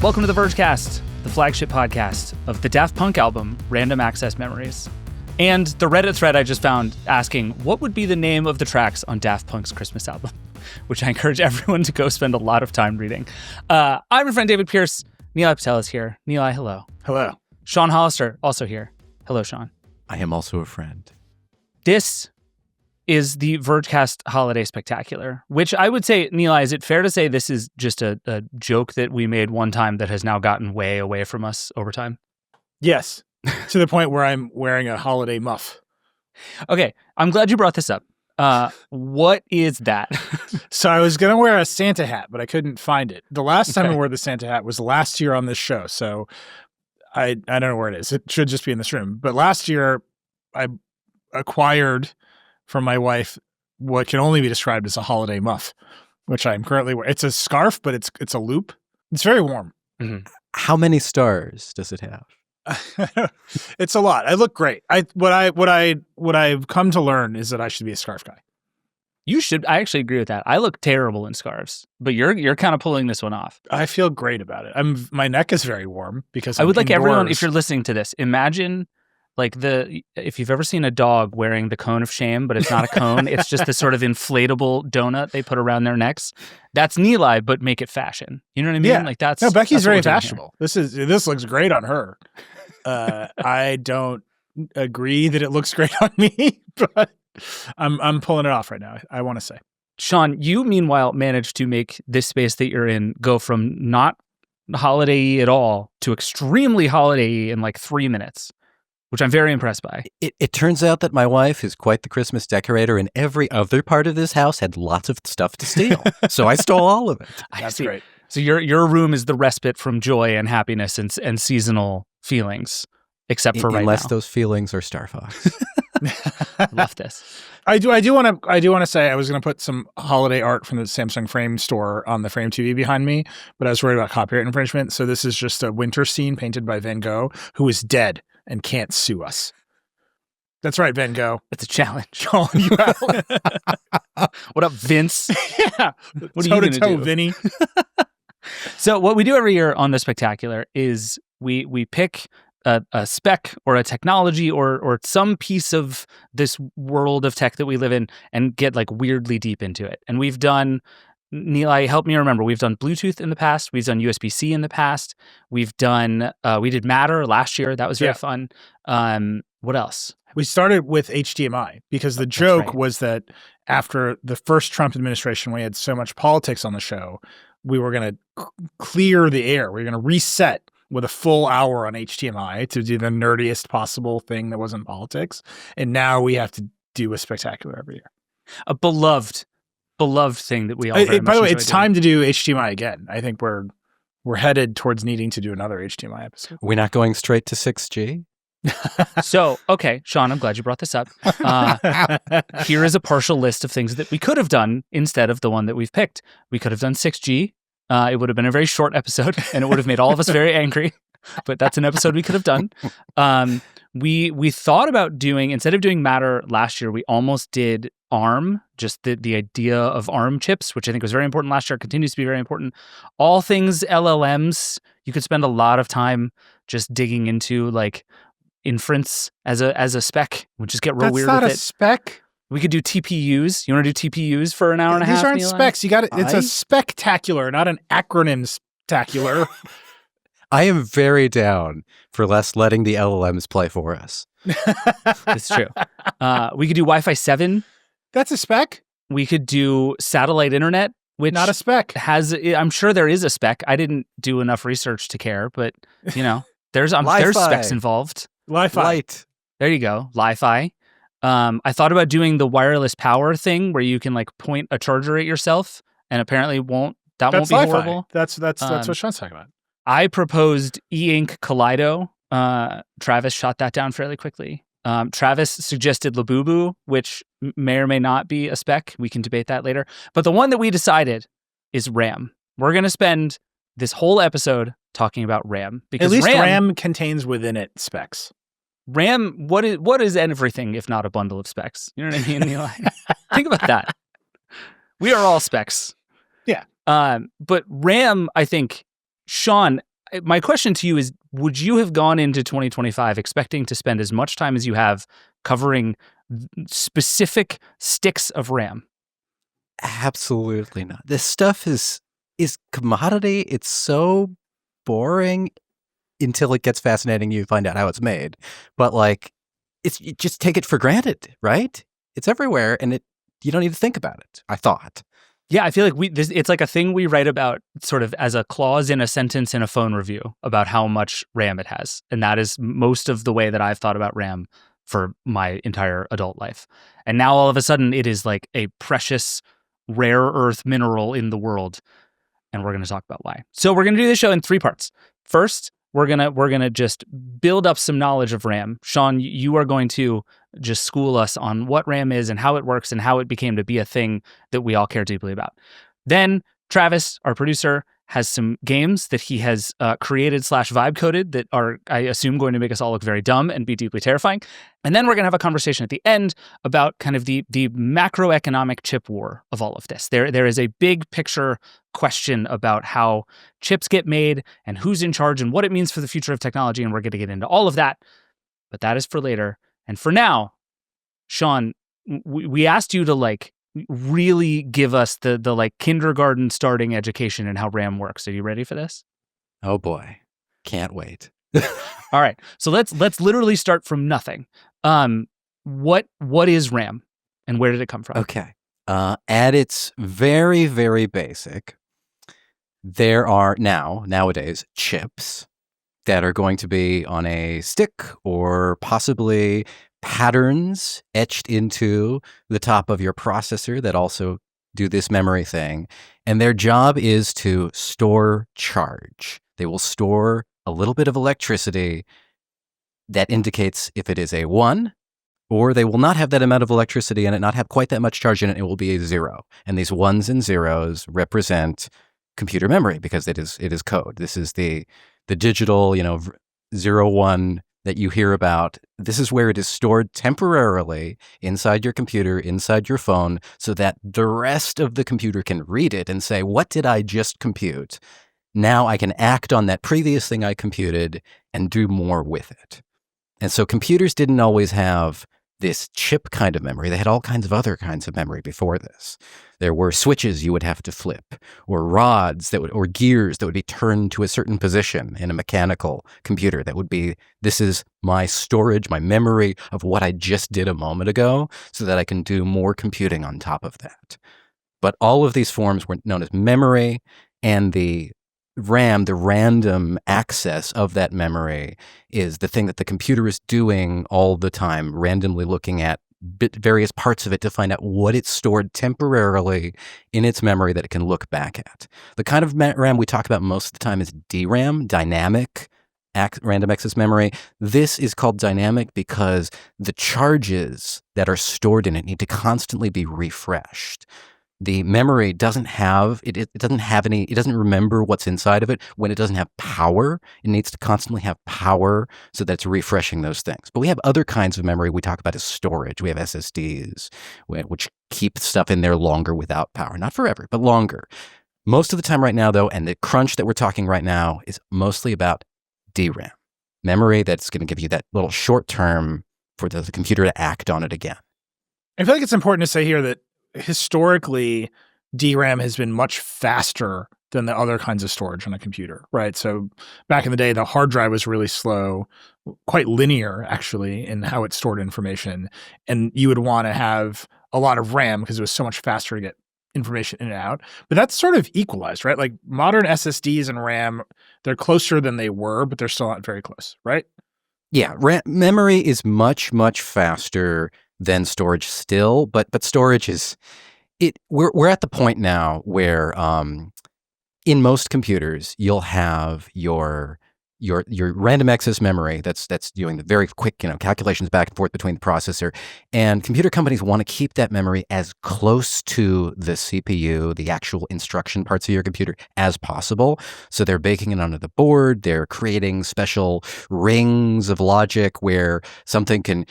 Welcome to the Vergecast, the flagship podcast of the Daft Punk album, Random Access Memories. And the Reddit thread I just found asking, what would be the name of the tracks on Daft Punk's Christmas album? Which I encourage everyone to go spend a lot of time reading. I'm your friend David Pierce. Nilay Patel is here. Nilay, hello. Hello. Sean Hollister, also here. Hello, Sean. I am also a friend. This is the Vergecast Holiday Spec-Tacular, which I would say, Nilay, is it fair to say this is just a joke that we made one time that has now gotten way away from us over time? Yes, to the point where I'm wearing a holiday muff. Okay, I'm glad you brought this up. What is that? So I was going to wear a Santa hat, but I couldn't find it. The last time I wore the Santa hat was last year on this show, so I don't know where it is. It should just be in this room. But last year, I acquired from my wife what can only be described as a holiday muff, which I'm currently wearing. It's a scarf, but it's a loop. It's very warm. Mm-hmm. How many stars does it have? It's a lot. I look great. What I've come to learn is that I should be a scarf guy. You should. I actually agree with that. I look terrible in scarves, but you're kind of pulling this one off. I feel great about it. My neck is very warm because I would like indoors. everyone, if you're listening to this, imagine like if you've ever seen a dog wearing the cone of shame, but it's not a cone, it's just this sort of inflatable donut they put around their necks. That's Nilay, but make it fashion. You know what I mean? Yeah. Like that's no. Becky's that's very fashionable. This looks great on her. I don't agree that it looks great on me, but I'm pulling it off right now. I want to say, Sean, you meanwhile managed to make this space that you're in go from not holiday-y at all to extremely holiday-y in like 3 minutes, which I'm very impressed by. It turns out that my wife is quite the Christmas decorator, and every other part of this house had lots of stuff to steal. So I stole all of it. that's great. So your room is the respite from joy and happiness and seasonal feelings, except for right now. Unless those feelings are Star Fox. Love this. I do want to say I was going to put some holiday art from the Samsung Frame store on the Frame TV behind me, but I was worried about copyright infringement. So this is just a winter scene painted by Van Gogh, who is dead and can't sue us. That's right, Van Gogh. It's a challenge. Calling you out. What up, Vince? Yeah. What are you going to do, Vinny? So what we do every year on the Spec-Tacular is we pick a spec or a technology or some piece of this world of tech that we live in and get like weirdly deep into it. And we've done, Nilay, help me remember, we've done Bluetooth in the past. We've done USB-C in the past. We've done, we did Matter last year. That was very fun. What else? We started with HDMI because the joke was that after the first Trump administration, we had so much politics on the show, we were going to clear the air. We were going to reset with a full hour on HDMI to do the nerdiest possible thing that wasn't politics. And now we have to do a Spec-Tacular every year. A beloved thing that we all very much by the way, enjoy it's doing. time to do HDMI again. I think we're headed towards needing to do another HDMI episode. We're not going straight to 6G? So, okay, Sean, I'm glad you brought this up. Here is a partial list of things that we could have done instead of the one that we've picked. We could have done 6G. It would have been a very short episode, and it would have made all of us very angry. But that's an episode we could have done. We thought about doing, instead of doing Matter last year, we almost did ARM, just the idea of ARM chips, which I think was very important last year, continues to be very important. All things LLMs, you could spend a lot of time just digging into like inference as a spec. We'll just get real weird with it. That's not a spec. We could do TPUs. You want to do TPUs for an hour and a half? These aren't Nilay? specs. You got it. It's a Spec-Tacular, not an acronym Tacular. I am very down for letting the LLMs play for us. It's true. We could do Wi-Fi 7. That's a spec. We could do satellite internet, which Not a spec. I'm sure there is a spec. I didn't do enough research to care, but you know, there's specs involved. Wi-Fi. Light. There you go. Li-Fi. I thought about doing the wireless power thing where you can like point a charger at yourself, and apparently won't be Li-Fi. horrible. That's what Sean's talking about. I proposed e-ink Kaleido. Travis shot that down fairly quickly. Travis suggested Labubu, which may or may not be a spec. We can debate that later. But the one that we decided is RAM. We're going to spend this whole episode talking about RAM because at least RAM contains within it specs. RAM, what is everything if not a bundle of specs? You know what I mean? Nilay? Think about that. We are all specs. Yeah. But RAM, I think, Sean, my question to you is, would you have gone into 2025 expecting to spend as much time as you have covering specific sticks of RAM? Absolutely not. This stuff is commodity. It's so boring until it gets fascinating. You find out how it's made. But like, you just take it for granted, right? It's everywhere, and you don't need to think about it, I thought. Yeah, I feel like it's like a thing we write about sort of as a clause in a sentence in a phone review about how much RAM it has. And that is most of the way that I've thought about RAM for my entire adult life. And now all of a sudden it is like a precious rare earth mineral in the world. And we're going to talk about why. So we're going to do this show in 3 parts. First, we're gonna just build up some knowledge of RAM. Sean, you are going to just school us on what RAM is and how it works and how it became to be a thing that we all care deeply about. Then Travis, our producer, has some games that he has created / vibe coded that are, I assume, going to make us all look very dumb and be deeply terrifying. And then we're going to have a conversation at the end about kind of the macroeconomic chip war of all of this. There is a big picture question about how chips get made and who's in charge and what it means for the future of technology. And we're going to get into all of that. But that is for later. And for now, Sean, we asked you to like really give us the like kindergarten starting education and how RAM works. Are you ready for this? Oh boy. Can't wait. All right. So let's literally start from nothing. What is RAM and where did it come from? Okay. At its very, very basic, there are nowadays chips that are going to be on a stick or possibly patterns etched into the top of your processor that also do this memory thing. And their job is to store charge. They will store a little bit of electricity that indicates if it is a 1, or they will not have that amount of electricity in it, not have quite that much charge in it, it will be a 0. And these 1s and 0s represent computer memory because it is code. This is the digital, 0, 1 that you hear about. This is where it is stored temporarily inside your computer, inside your phone, so that the rest of the computer can read it and say, what did I just compute? Now I can act on that previous thing I computed and do more with it. And so computers didn't always have this chip kind of memory. They had all kinds of other kinds of memory before this. There were switches you would have to flip, or rods or gears that would be turned to a certain position in a mechanical computer that would be, this is my storage, my memory of what I just did a moment ago, so that I can do more computing on top of that. But all of these forms were known as memory, and the RAM, the random access of that memory, is the thing that the computer is doing all the time, randomly looking at various parts of it to find out what it's stored temporarily in its memory that it can look back at. The kind of RAM we talk about most of the time is DRAM, dynamic random access memory. This is called dynamic because the charges that are stored in it need to constantly be refreshed. The memory doesn't have it doesn't remember what's inside of it when it doesn't have power. It needs to constantly have power so that it's refreshing those things. But we have other kinds of memory we talk about as storage. We have SSDs, which keep stuff in there longer without power. Not forever, but longer. Most of the time right now, though, and the crunch that we're talking right now is mostly about DRAM. Memory that's going to give you that little short term for the computer to act on it again. I feel like it's important to say here that historically, DRAM has been much faster than the other kinds of storage on a computer, right? So back in the day, the hard drive was really slow, quite linear, actually, in how it stored information. And you would want to have a lot of RAM because it was so much faster to get information in and out. But that's sort of equalized, right? Like modern SSDs and RAM, they're closer than they were, but they're still not very close, right? Yeah, memory is much, much faster than storage still, but storage is we're at the point now where in most computers you'll have your random access memory that's doing the very quick calculations back and forth between the processor, and computer companies want to keep that memory as close to the CPU, the actual instruction parts of your computer, as possible. So they're baking it onto the board. They're creating special rings of logic where something can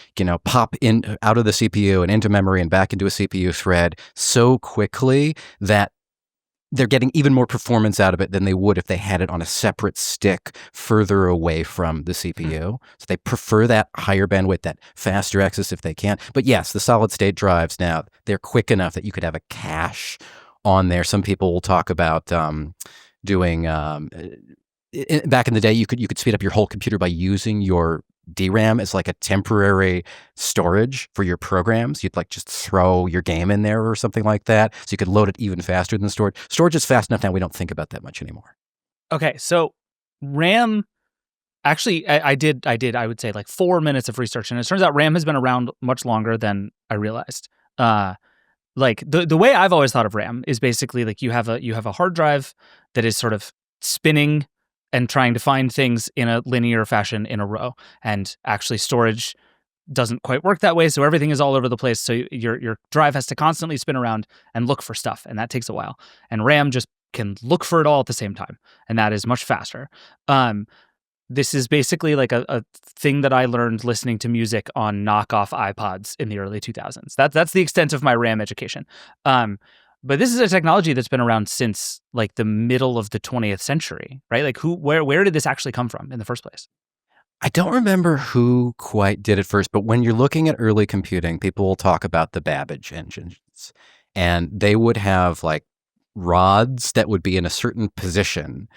pop in out of the CPU and into memory and back into a CPU thread so quickly that they're getting even more performance out of it than they would if they had it on a separate stick further away from the CPU. So they prefer that higher bandwidth, that faster access if they can. But yes, the solid state drives now, they're quick enough that you could have a cache on there. Some people will talk about doing back in the day, you could speed up your whole computer by using your DRAM as like a temporary storage for your programs. You'd like just throw your game in there or something like that, so you could load it even faster than storage. Storage is fast enough now; we don't think about that much anymore. Okay, so RAM. Actually, I would say like 4 minutes of research, and it turns out RAM has been around much longer than I realized. Like the way I've always thought of RAM is basically like you have a hard drive that is sort of spinning and trying to find things in a linear fashion in a row. And actually storage doesn't quite work that way. So everything is all over the place. So your drive has to constantly spin around and look for stuff. And that takes a while. And RAM just can look for it all at the same time. And that is much faster. This is basically like a thing that I learned listening to music on knockoff iPods in the early 2000s. That's the extent of my RAM education. But this is a technology that's been around since like the middle of the 20th century, right? Like where did this actually come from in the first place? I don't remember who quite did it first, but when you're looking at early computing, people will talk about the Babbage engines. And they would have like rods that would be in a certain position,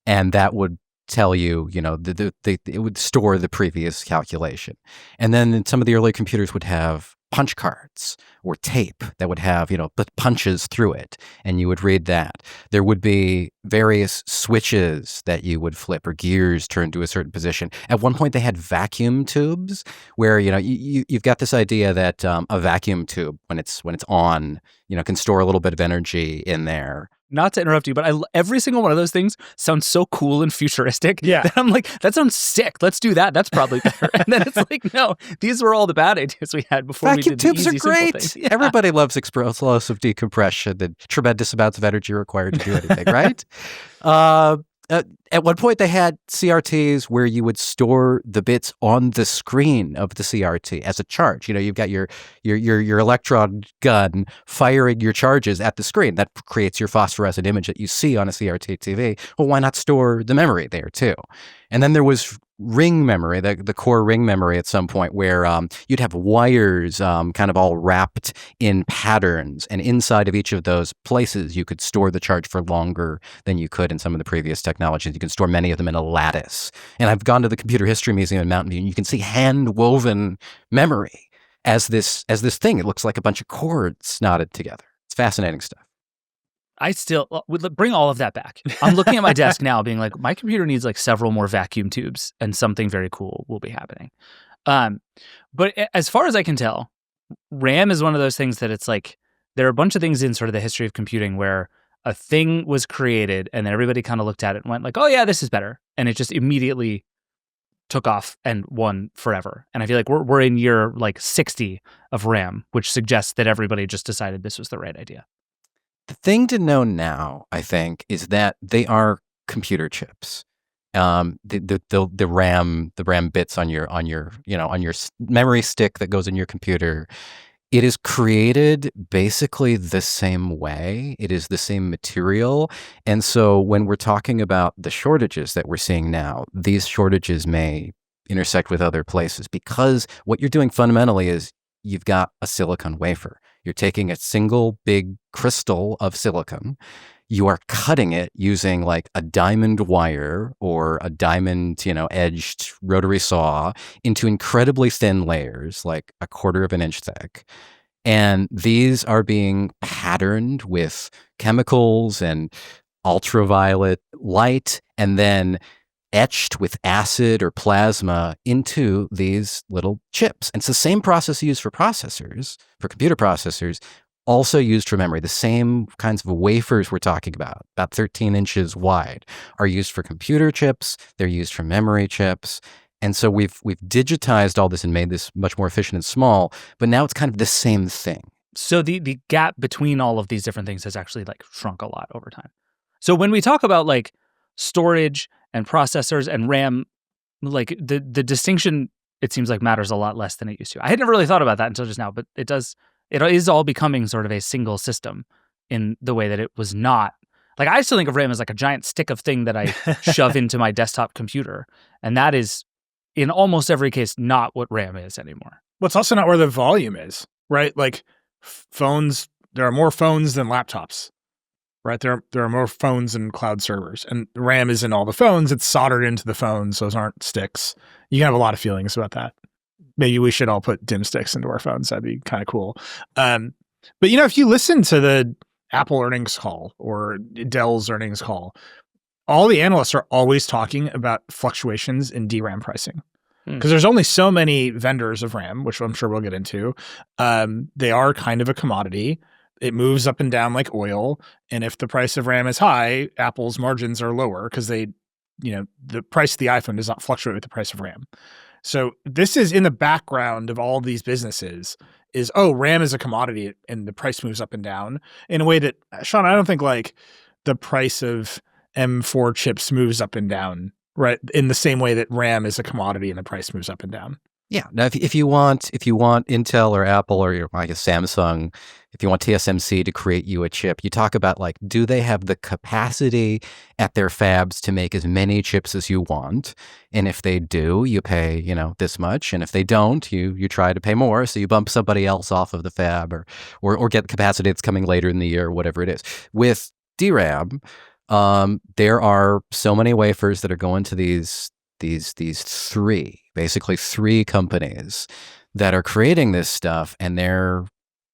and that would tell you, it would store the previous calculation. And then some of the early computers would have punch cards or tape that would have, the punches through it, and you would read that. There would be various switches that you would flip or gears turned to a certain position. At one point, they had vacuum tubes where, you've got this idea that a vacuum tube, when it's on, can store a little bit of energy in there. Not to interrupt you, but every single one of those things sounds so cool and futuristic. Yeah. That I'm like, that sounds sick. Let's do that. That's probably better. And then it's like, no, these were all the bad ideas we had before Vacuum we did the tubes easy, are great. simple things. Yeah. Everybody loves explosive decompression and tremendous amounts of energy required to do anything, right? At one point, they had CRTs where you would store the bits on the screen of the CRT as a charge. You've got your electron gun firing your charges at the screen. That creates your phosphorescent image that you see on a CRT TV. Well, why not store the memory there too? And then there was ring memory, the core ring memory at some point where you'd have wires kind of all wrapped in patterns. And inside of each of those places, you could store the charge for longer than you could in some of the previous technologies. You can store many of them in a lattice. And I've gone to the Computer History Museum in Mountain View, and you can see hand-woven memory as this thing. It looks like a bunch of cords knotted together. It's fascinating stuff. I still would bring all of that back. I'm looking at my desk now being like, my computer needs like several more vacuum tubes and something very cool will be happening. But as far as I can tell, RAM is one of those things that it's like, there are a bunch of things in sort of the history of computing where a thing was created and then everybody kind of looked at it and went like, oh yeah, this is better. And it just immediately took off and won forever. And I feel like we're in year like 60 of RAM, which suggests that everybody just decided this was the right idea. The thing to know now, I think, is that they are computer chips. The RAM bits on your memory stick that goes in your computer. It is created basically the same way. It is the same material. And so when we're talking about the shortages that we're seeing now, these shortages may intersect with other places because what you're doing fundamentally is you've got a silicon wafer. You're taking a single big crystal of silicon. You are cutting it using like a diamond wire or a diamond, edged rotary saw into incredibly thin layers, like a quarter of an inch thick. And these are being patterned with chemicals and ultraviolet light, and then etched with acid or plasma into these little chips. And it's the same process used for processors, for computer processors, also used for memory. The same kinds of wafers we're talking about 13 inches wide, are used for computer chips. They're used for memory chips. And so we've digitized all this and made this much more efficient and small, but now it's kind of the same thing. So the gap between all of these different things has actually like shrunk a lot over time. So when we talk about like storage and processors and RAM, like the distinction, it seems like matters a lot less than it used to. I had never really thought about that until just now, but it is all becoming sort of a single system in the way that it was not Like, I still think of RAM as like a giant stick of thing that I shove into my desktop computer. And that is, in almost every case, not what RAM is anymore. Well, it's also not where the volume is, right? Like phones, there are more phones than laptops, right? There are more phones than cloud servers. And RAM is in all the phones. It's soldered into the phones. Those aren't sticks. You can have a lot of feelings about that. Maybe we should all put dim sticks into our phones. That'd be kind of cool. But, if you listen to the Apple earnings call or Dell's earnings call, all the analysts are always talking about fluctuations in DRAM pricing. Because there's only so many vendors of RAM, which I'm sure we'll get into. They are kind of a commodity. It moves up and down like oil. And if the price of RAM is high, Apple's margins are lower because the price of the iPhone does not fluctuate with the price of RAM. So this is in the background of all these businesses is, RAM is a commodity and the price moves up and down in a way that, Sean, I don't think like the price of M4 chips moves up and down, right? In the same way that RAM is a commodity and the price moves up and down. Yeah. Now, if you want Intel or Apple or I guess Samsung, if you want TSMC to create you a chip, you talk about like, do they have the capacity at their fabs to make as many chips as you want? And if they do, you pay, this much. And if they don't, you try to pay more. So you bump somebody else off of the fab or get the capacity that's coming later in the year, or whatever it is. With DRAM, there are so many wafers that are going to these three companies that are creating this stuff, and they're,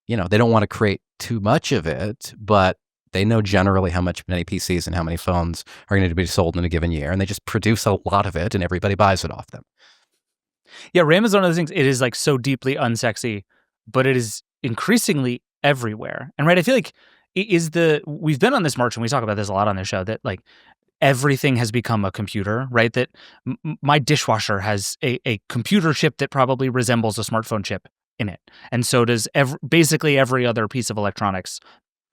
they don't want to create too much of it, but they know generally how many PCs and how many phones are going to be sold in a given year, and they just produce a lot of it, and everybody buys it off them. Yeah, RAM is one of those things. It is like so deeply unsexy, but it is increasingly everywhere. And right, I feel like we've been on this march, and we talk about this a lot on the show, that like everything has become a computer, right? That my dishwasher has a computer chip that probably resembles a smartphone chip in it. And so does basically every other piece of electronics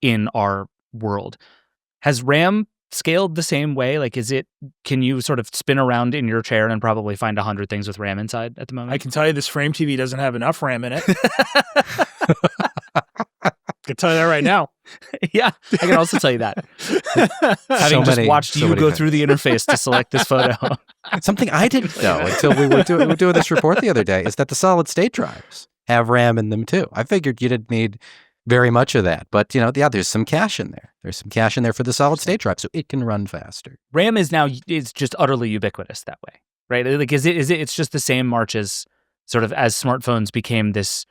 in our world. Has RAM scaled the same way? Like, can you sort of spin around in your chair and probably find 100 things with RAM inside at the moment? I can tell you this frame TV doesn't have enough RAM in it. I can tell you that right now. Yeah, I can also tell you that. Having just watched you go through the interface to select this photo. Something I didn't know until we were doing this report the other day is that the solid state drives have RAM in them too. I figured you didn't need very much of that, but there's some cache in there. There's some cache in there for the solid state drive, so it can run faster. RAM is just utterly ubiquitous that way, right? Like, it's just the same march as sort of as smartphones became this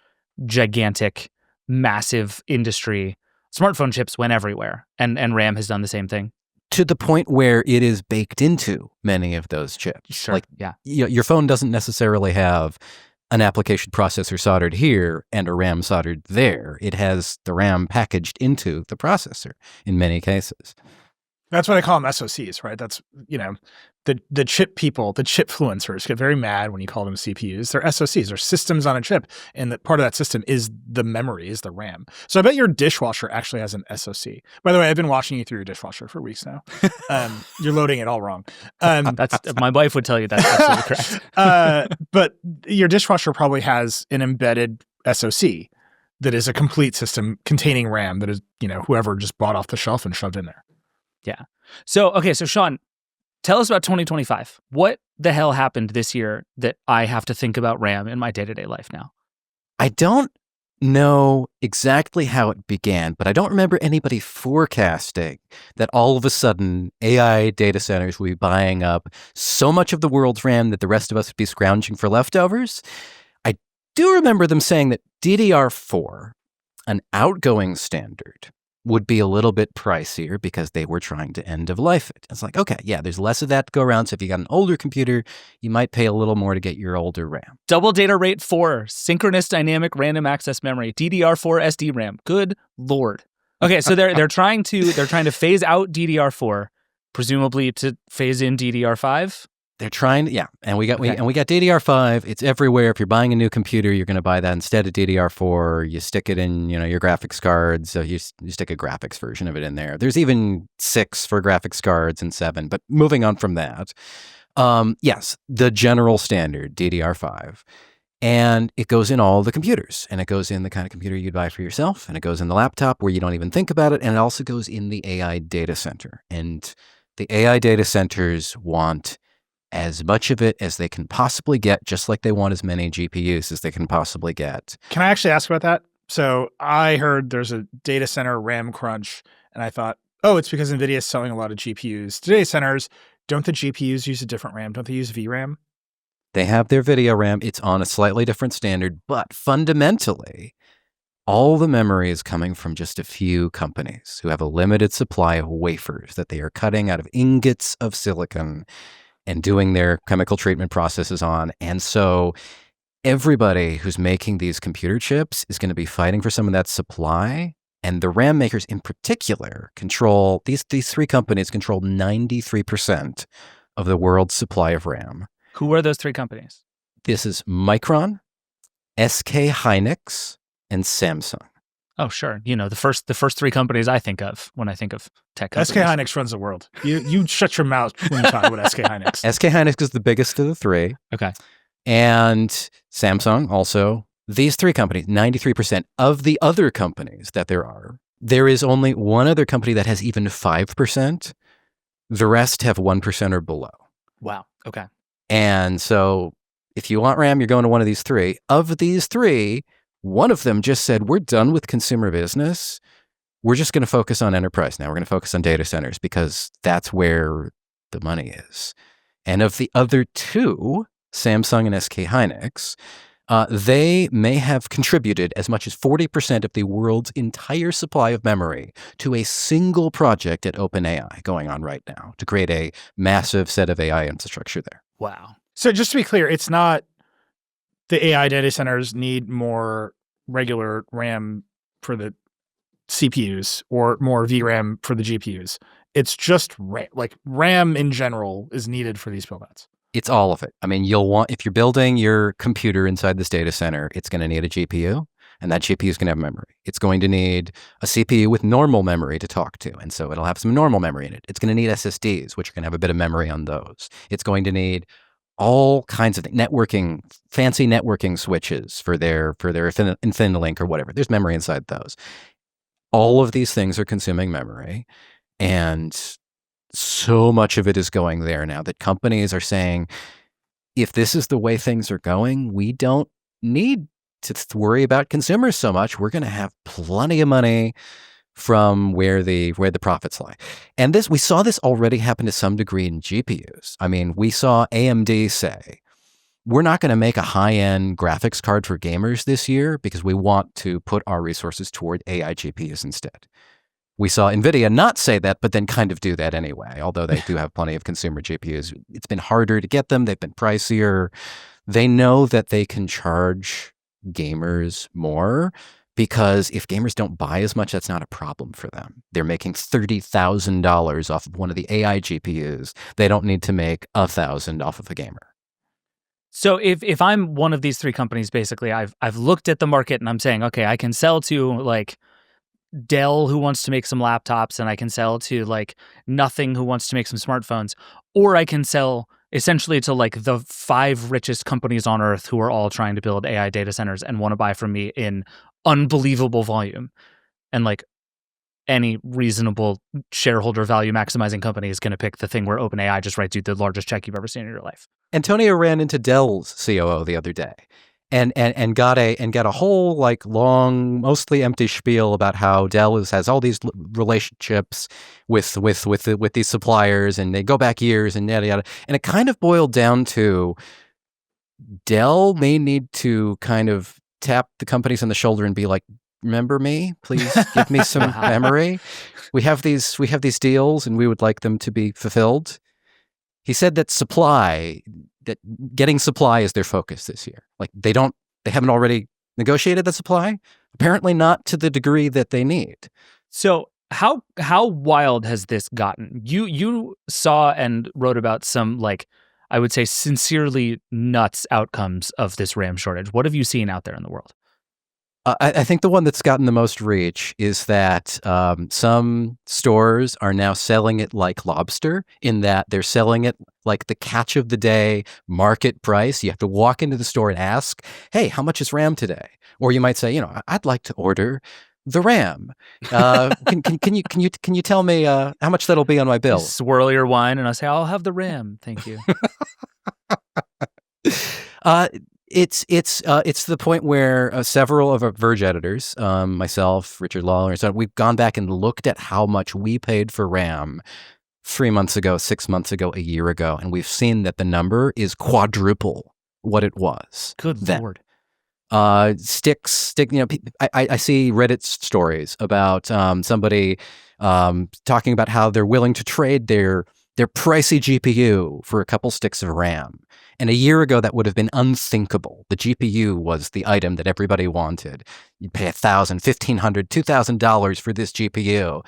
gigantic, massive industry. Smartphone chips went everywhere, and RAM has done the same thing. To the point where it is baked into many of those chips. Sure, yeah. Your phone doesn't necessarily have an application processor soldered here and a RAM soldered there. It has the RAM packaged into the processor in many cases. That's what I call them, SoCs, right? That's, the chip people, the chip fluencers get very mad when you call them CPUs. They're SoCs, they're systems on a chip. And that part of that system is the memory, is the RAM. So I bet your dishwasher actually has an SoC. By the way, I've been watching you through your dishwasher for weeks now. You're loading it all wrong. That's my wife would tell you that's absolutely correct. But your dishwasher probably has an embedded SoC that is a complete system containing RAM that is, whoever just bought off the shelf and shoved in there. Yeah. So Sean, tell us about 2025. What the hell happened this year that I have to think about RAM in my day-to-day life now? I don't know exactly how it began, but I don't remember anybody forecasting that all of a sudden AI data centers will be buying up so much of the world's RAM that the rest of us would be scrounging for leftovers. I do remember them saying that DDR4, an outgoing standard, would be a little bit pricier because they were trying to end of life it. It's like, okay, yeah, there's less of that to go around. So if you got an older computer, you might pay a little more to get your older RAM. Double data rate 4, synchronous dynamic random access memory, DDR4 SD-RAM. Good Lord. Okay, so they're trying to phase out DDR4, presumably to phase in DDR5. They're trying, yeah, and we got DDR5. It's everywhere. If you're buying a new computer, you're going to buy that instead of DDR4. You stick it in, your graphics cards. So you stick a graphics version of it in there. There's even 6 for graphics cards and 7. But moving on from that, yes, the general standard DDR5, And it goes in all the computers, and it goes in the kind of computer you'd buy for yourself, and it goes in the laptop where you don't even think about it, and it also goes in the AI data center. And the AI data centers want as much of it as they can possibly get, just like they want as many GPUs as they can possibly get. Can I actually ask about that? So I heard there's a data center RAM crunch, and I thought, oh, it's because NVIDIA is selling a lot of GPUs. Data centers, don't the GPUs use a different RAM? Don't they use VRAM? They have their video RAM. It's on a slightly different standard, but fundamentally, all the memory is coming from just a few companies who have a limited supply of wafers that they are cutting out of ingots of silicon and doing their chemical treatment processes on. And so everybody who's making these computer chips is going to be fighting for some of that supply. And the RAM makers in particular control, these three companies control 93% of the world's supply of RAM. Who are those three companies? This is Micron, SK Hynix, and Samsung. Oh, sure. You know, the first three companies I think of when I think of tech companies. SK Hynix runs the world. You shut your mouth when you talk about SK Hynix. SK Hynix is the biggest of the three. Okay. And Samsung also. These three companies, 93% of the other companies that there are. There is only one other company that has even 5%. The rest have 1% or below. Wow. Okay. And so if you want RAM, you're going to one of these three. Of these three, one of them just said, we're done with consumer business. We're just going to focus on enterprise now. We're going to focus on data centers because that's where the money is. And of the other two, Samsung and SK Hynix, they may have contributed as much as 40% of the world's entire supply of memory to a single project at OpenAI going on right now to create a massive set of AI infrastructure there. Wow. So just to be clear, it's not the AI data centers need more regular RAM for the CPUs or more VRAM for the GPUs. It's just RAM. Like RAM in general is needed for these build-outs. It's all of it. I mean, if you're building your computer inside this data center, it's going to need a GPU, and that GPU is going to have memory. It's going to need a CPU with normal memory to talk to, and so it'll have some normal memory in it. It's going to need SSDs, which are going to have a bit of memory on those. It's going to need all kinds of networking, fancy networking switches for their InfiniLink or whatever. There's memory inside those. All of these things are consuming memory, and so much of it is going there now that companies are saying, if this is the way things are going, we don't need to worry about consumers so much. We're going to have plenty of money from where the profits lie. And we saw this already happen to some degree in GPUs. I mean, we saw AMD say, we're not going to make a high-end graphics card for gamers this year because we want to put our resources toward AI GPUs instead. We saw NVIDIA not say that, but then kind of do that anyway, although they do have plenty of consumer GPUs. It's been harder to get them. They've been pricier. They know that they can charge gamers more because if gamers don't buy as much, that's not a problem for them. They're making $30,000 off of one of the AI GPUs. They don't need to make $1,000 off of a gamer. So if I'm one of these three companies, basically, I've looked at the market and I'm saying, okay, I can sell to like Dell who wants to make some laptops, and I can sell to like Nothing who wants to make some smartphones, or I can sell essentially to like the 5 richest companies on earth who are all trying to build AI data centers and want to buy from me in unbelievable volume. And like any reasonable shareholder value maximizing company is going to pick the thing where OpenAI just writes you the largest check you've ever seen in your life. Antonio ran into Dell's COO the other day. And got a whole like long, mostly empty spiel about how Dell has all these relationships with these suppliers, and they go back years and yada yada. And it kind of boiled down to Dell may need to kind of tap the companies on the shoulder and be like, "Remember me? Please give me some memory. We have these deals, and we would like them to be fulfilled." He said that getting supply is their focus this year. Like they haven't already negotiated the supply? Apparently not to the degree that they need. So how wild has this gotten? You saw and wrote about some, like, I would say sincerely nuts outcomes of this RAM shortage. What have you seen out there in the world? I think the one that's gotten the most reach is that some stores are now selling it like lobster, in that they're selling it like the catch of the day market price. You have to walk into the store and ask, hey, how much is RAM today? Or you might say, I'd like to order the RAM. Can you tell me how much that'll be on my bill? You swirl your wine and I say, I'll have the RAM. Thank you. It's the point where several of our Verge editors, myself, Richard Lawler, so we've gone back and looked at how much we paid for RAM 3 months ago, 6 months ago, a year ago, and we've seen that the number is quadruple what it was. Good then. Lord. I see Reddit stories about somebody talking about how they're willing to trade their pricey GPU for a couple sticks of RAM. And a year ago, that would have been unthinkable. The GPU was the item that everybody wanted. You'd pay $1,000, $1,500, $2,000 for this GPU. It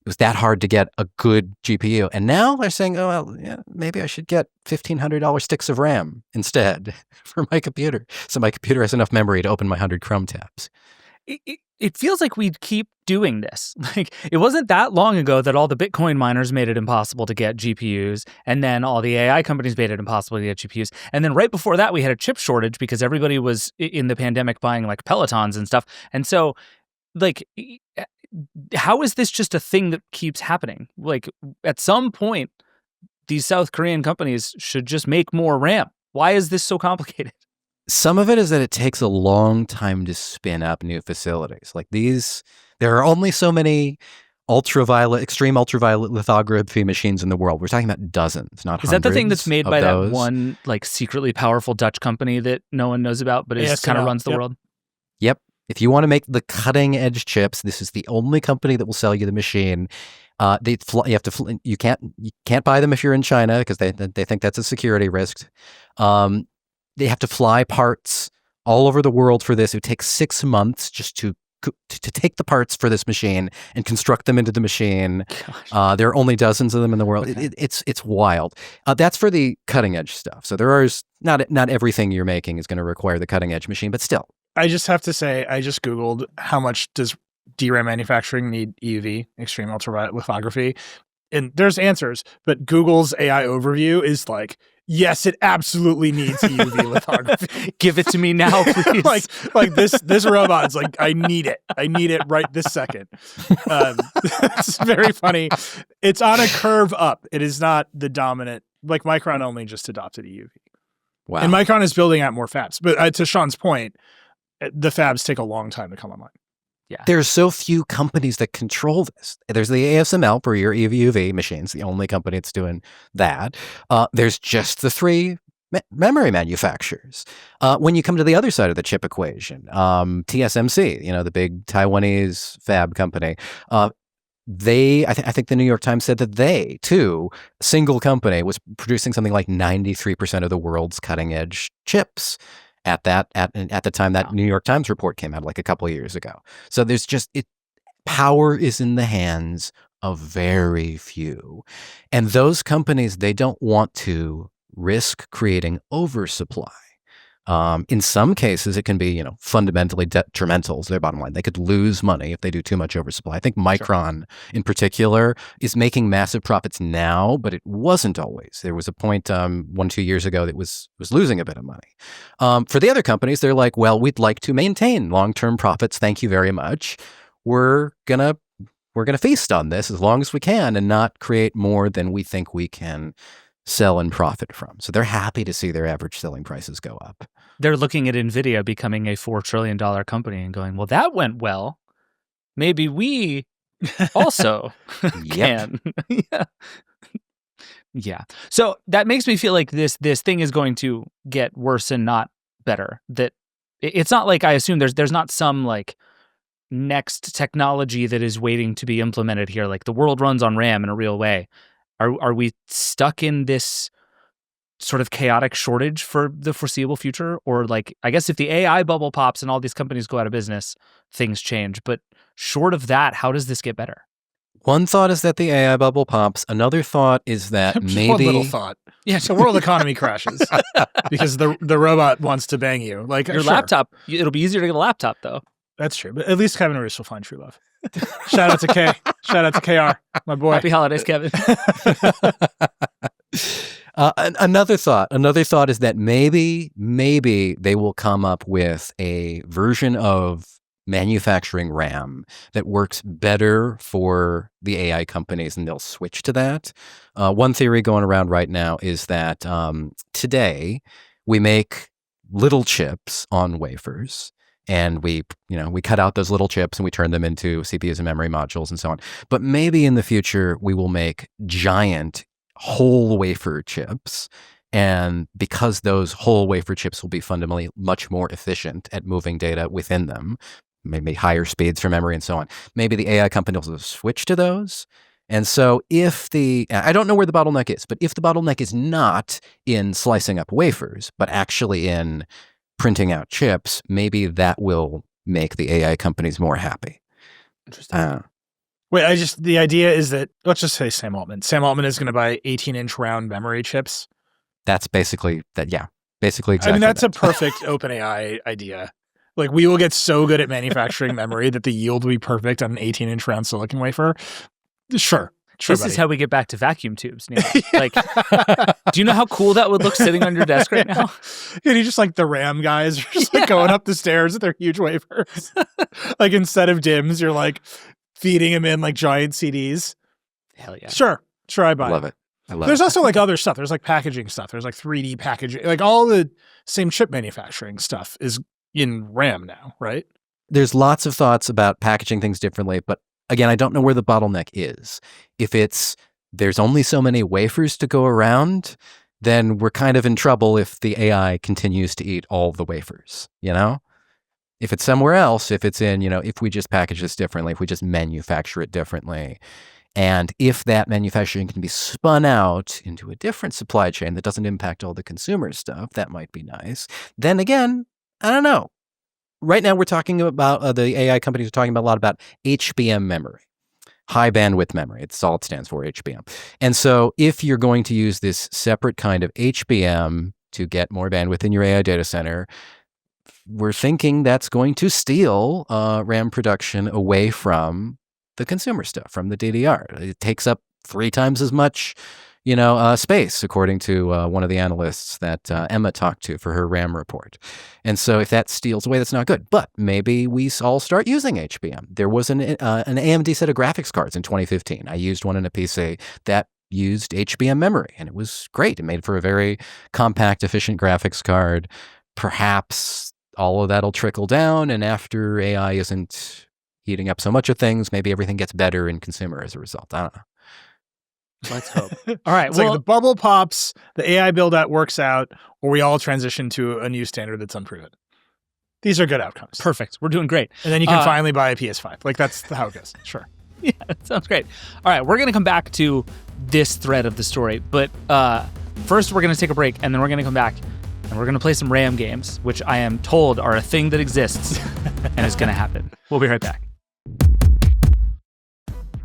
was that hard to get a good GPU. And now they're saying, oh, well, yeah, maybe I should get $1,500 sticks of RAM instead for my computer. So my computer has enough memory to open my 100 Chrome tabs. It feels like we keep doing this. Like, it wasn't that long ago that all the Bitcoin miners made it impossible to get GPUs, and then all the AI companies made it impossible to get GPUs. And then right before that, we had a chip shortage because everybody was in the pandemic buying like Pelotons and stuff. And so, like, how is this just a thing that keeps happening? Like, at some point, these South Korean companies should just make more RAM. Why is this so complicated? Some of it is that it takes a long time to spin up new facilities. Like these, there are only so many extreme ultraviolet lithography machines in the world. We're talking about dozens, not hundreds. Is that the thing that's made by those. that one like secretly powerful Dutch company that no one knows about, but it kind of runs the world? Yep. If you want to make the cutting edge chips, this is the only company that will sell you the machine. You can't buy them if you're in China because they think that's a security risk. They have to fly parts all over the world for this. It would take 6 months just to take the parts for this machine and construct them into the machine. There are only dozens of them in the world. Okay. It's wild. That's for the cutting edge stuff. So there is not everything you're making is going to require the cutting edge machine, but still. I just have to say, I just Googled how much does DRAM manufacturing need EUV, extreme ultraviolet lithography, and there's answers, but Google's AI overview is like, yes, it absolutely needs EUV lithography. Give it to me now, please. like this robot is like, I need it. I need it right this second. It's very funny. It's on a curve up. It is not the dominant. Like Micron only just adopted EUV. Wow. And Micron is building out more fabs. But to Sean's point, the fabs take a long time to come online. Yeah. There's so few companies that control this. There's the ASML for your EUV machines, the only company that's doing that. There's just the 3 memory manufacturers. When you come to the other side of the chip equation, TSMC, the big Taiwanese fab company, I think the New York Times said that they, too, single company, was producing something like 93% of the world's cutting edge chips. At the time that New York Times report came out, like a couple of years ago. So there's power is in the hands of very few. And those companies, they don't want to risk creating oversupply. In some cases, it can be, fundamentally detrimental to their bottom line. They could lose money if they do too much oversupply. I think Micron, in particular, is making massive profits now, but it wasn't always. There was a point 1-2 years ago that was losing a bit of money. For the other companies, they're like, well, we'd like to maintain long-term profits. Thank you very much. We're gonna feast on this as long as we can and not create more than we think we can sell and profit from. So they're happy to see their average selling prices go up. They're looking at NVIDIA becoming a $4 trillion company and going, well, that went well. Maybe we also can. Yeah. So that makes me feel like this thing is going to get worse and not better. That it's not like, I assume there's not some like next technology that is waiting to be implemented here. Like the world runs on RAM in a real way. Are we stuck in this sort of chaotic shortage for the foreseeable future? Or like, I guess if the AI bubble pops and all these companies go out of business, things change. But short of that, how does this get better? One thought is that the AI bubble pops. Another thought is that Just maybe one little thought. Yeah, so world economy crashes because the robot wants to bang you. Like Your sure, laptop, it'll be easier to get a laptop, though. That's true. But at least Kevin and Reese will find true love. Shout out to K. Shout out to KR, my boy. Happy holidays, Kevin. Another thought is that maybe they will come up with a version of manufacturing RAM that works better for the AI companies, and they'll switch to that. One theory going around right now is that today we make little chips on wafers, and we cut out those little chips and we turn them into CPUs and memory modules and so on. But maybe in the future we will make giant whole wafer chips. And because those whole wafer chips will be fundamentally much more efficient at moving data within them, maybe higher speeds for memory and so on, maybe the AI companies will switch to those. And so I don't know where the bottleneck is, but if the bottleneck is not in slicing up wafers, but actually in printing out chips, maybe that will make the AI companies more happy. Interesting. Wait, the idea is that, let's just say Sam Altman. Sam Altman is going to buy 18-inch round memory chips. That's basically that. Yeah, basically exactly. I mean, that's that. a perfect OpenAI idea. Like, we will get so good at manufacturing memory that the yield will be perfect on an 18-inch round silicon wafer. Sure. This buddy. is how we get back to vacuum tubes, Nilay. Like, do you know how cool that would look sitting on your desk right now? And you just like the RAM guys are just like going up the stairs with their huge wafers. Like, instead of DIMMs, you're like feeding them in like giant CDs. Hell yeah. Sure, I buy I love it. There's also like other stuff. There's like packaging stuff. There's like 3D packaging. Like all the same chip manufacturing stuff is in RAM now, right? There's lots of thoughts about packaging things differently, but again, I don't know where the bottleneck is. If there's only so many wafers to go around, then we're kind of in trouble if the AI continues to eat all the wafers, If it's somewhere else, if it's in, if we just package this differently, if we just manufacture it differently, and if that manufacturing can be spun out into a different supply chain that doesn't impact all the consumer stuff, that might be nice. Then again, I don't know. Right now, we're talking about, the AI companies are talking about a lot about HBM memory, high bandwidth memory. It's all it stands for, HBM. And so if you're going to use this separate kind of HBM to get more bandwidth in your AI data center, we're thinking that's going to steal RAM production away from the consumer stuff, from the DDR. It takes up 3 times as much space, according to one of the analysts that Emma talked to for her RAM report. And so if that steals away, that's not good. But maybe we all start using HBM. There was an AMD set of graphics cards in 2015. I used one in a PC that used HBM memory, and it was great. It made for a very compact, efficient graphics card. Perhaps all of that'll trickle down, and after AI isn't heating up so much of things, maybe everything gets better in consumer as a result. I don't know. Let's hope. All right. It's like the bubble pops, the AI build-out works out, or we all transition to a new standard that's unproven. These are good outcomes. Perfect. We're doing great. And then you can finally buy a PS5. Like, that's how it goes. Sure. Yeah, that sounds great. All right. We're going to come back to this thread of the story. But first, we're going to take a break, and then we're going to come back, and we're going to play some RAM games, which I am told are a thing that exists and is going to happen. We'll be right back.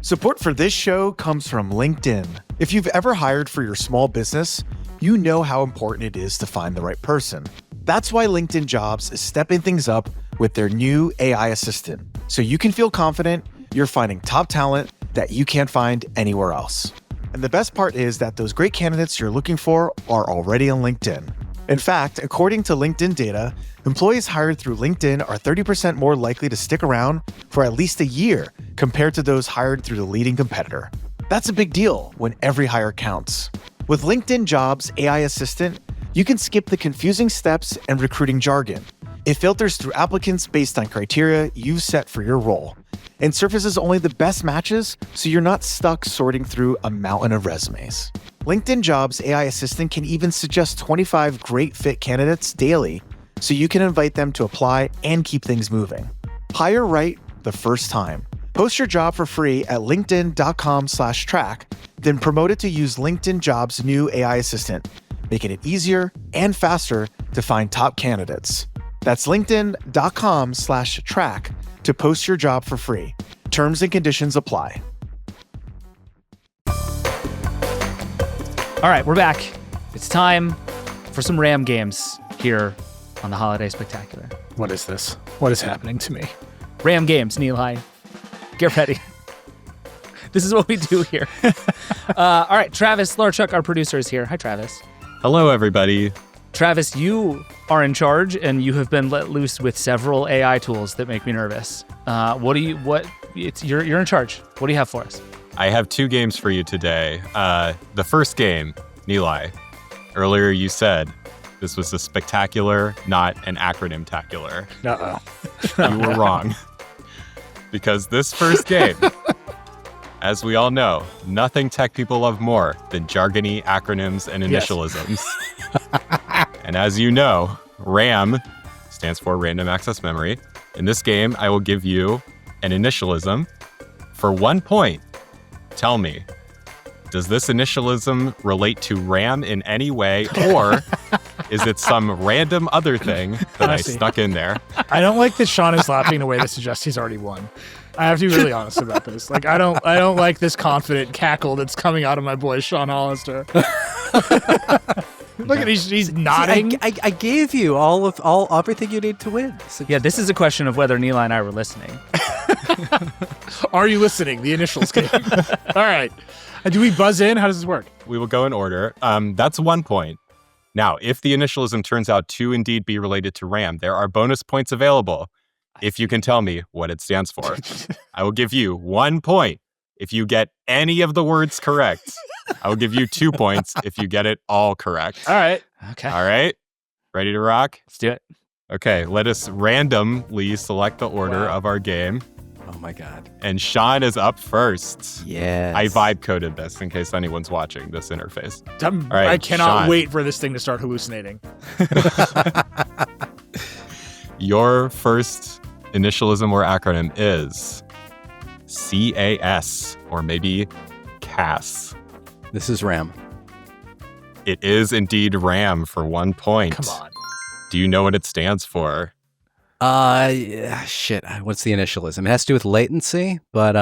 Support for this show comes from LinkedIn. If you've ever hired for your small business, you know how important it is to find the right person. That's why LinkedIn Jobs is stepping things up with their new AI assistant, so you can feel confident you're finding top talent that you can't find anywhere else. And the best part is that those great candidates you're looking for are already on LinkedIn. In fact, according to LinkedIn data, employees hired through LinkedIn are 30% more likely to stick around for at least a year compared to those hired through the leading competitor. That's a big deal when every hire counts. With LinkedIn Jobs AI Assistant, you can skip the confusing steps and recruiting jargon. It filters through applicants based on criteria you've set for your role and surfaces only the best matches, so you're not stuck sorting through a mountain of resumes. LinkedIn Jobs AI Assistant can even suggest 25 great fit candidates daily, so you can invite them to apply and keep things moving. Hire right the first time. Post your job for free at linkedin.com/track, then promote it to use LinkedIn Jobs' new AI assistant, making it easier and faster to find top candidates. That's linkedin.com/track to post your job for free. Terms and conditions apply. All right, we're back. It's time for some RAM games here on the Holiday Spec-Tacular. What is this? What is happening to me? RAM games, Nilay. Get ready. This is what we do here. All right, Travis Larchuk, our producer, is here. Hi, Travis. Hello, everybody. Travis, you are in charge, and you have been let loose with several AI tools that make me nervous. You're in charge. What do you have for us? I have 2 games for you today. The first game, Nilay. Earlier you said this was a spectacular, not an acronym-tacular. Uh-oh. You were wrong. Because this first game, as we all know, nothing tech people love more than jargony acronyms and initialisms. And as you know, RAM stands for Random Access Memory. In this game, I will give you an initialism for 1 point. Tell me, does this initialism relate to RAM in any way, or is it some random other thing that I snuck in there? I don't like that Sean is laughing in a way that suggests he's already won. I have to be really honest about this. Like, I don't like this confident cackle that's coming out of my boy Sean Hollister. Look at he's nodding. I gave you everything you need to win. So Yeah, this is a question of whether Nilay and I were listening. Are you listening? The initials game. All right. Do we buzz in? How does this work? We will go in order. That's 1 point. Now, if the initialism turns out to indeed be related to RAM, there are bonus points available if you can tell me what it stands for. I will give you 1 point if you get any of the words correct. I will give you 2 points if you get it all correct. All right. Okay. All right? Ready to rock? Let's do it. Okay, let us randomly select the order of our game. Oh my God. And Sean is up first. Yes. I vibe coded this in case anyone's watching this interface. All right, I cannot Sean. wait for this thing to start hallucinating. Your first initialism or acronym is CAS, or maybe CAS. This is RAM. It is indeed RAM for 1 point. Come on. Do you know what it stands for? Shit. What's the initialism? It has to do with latency, but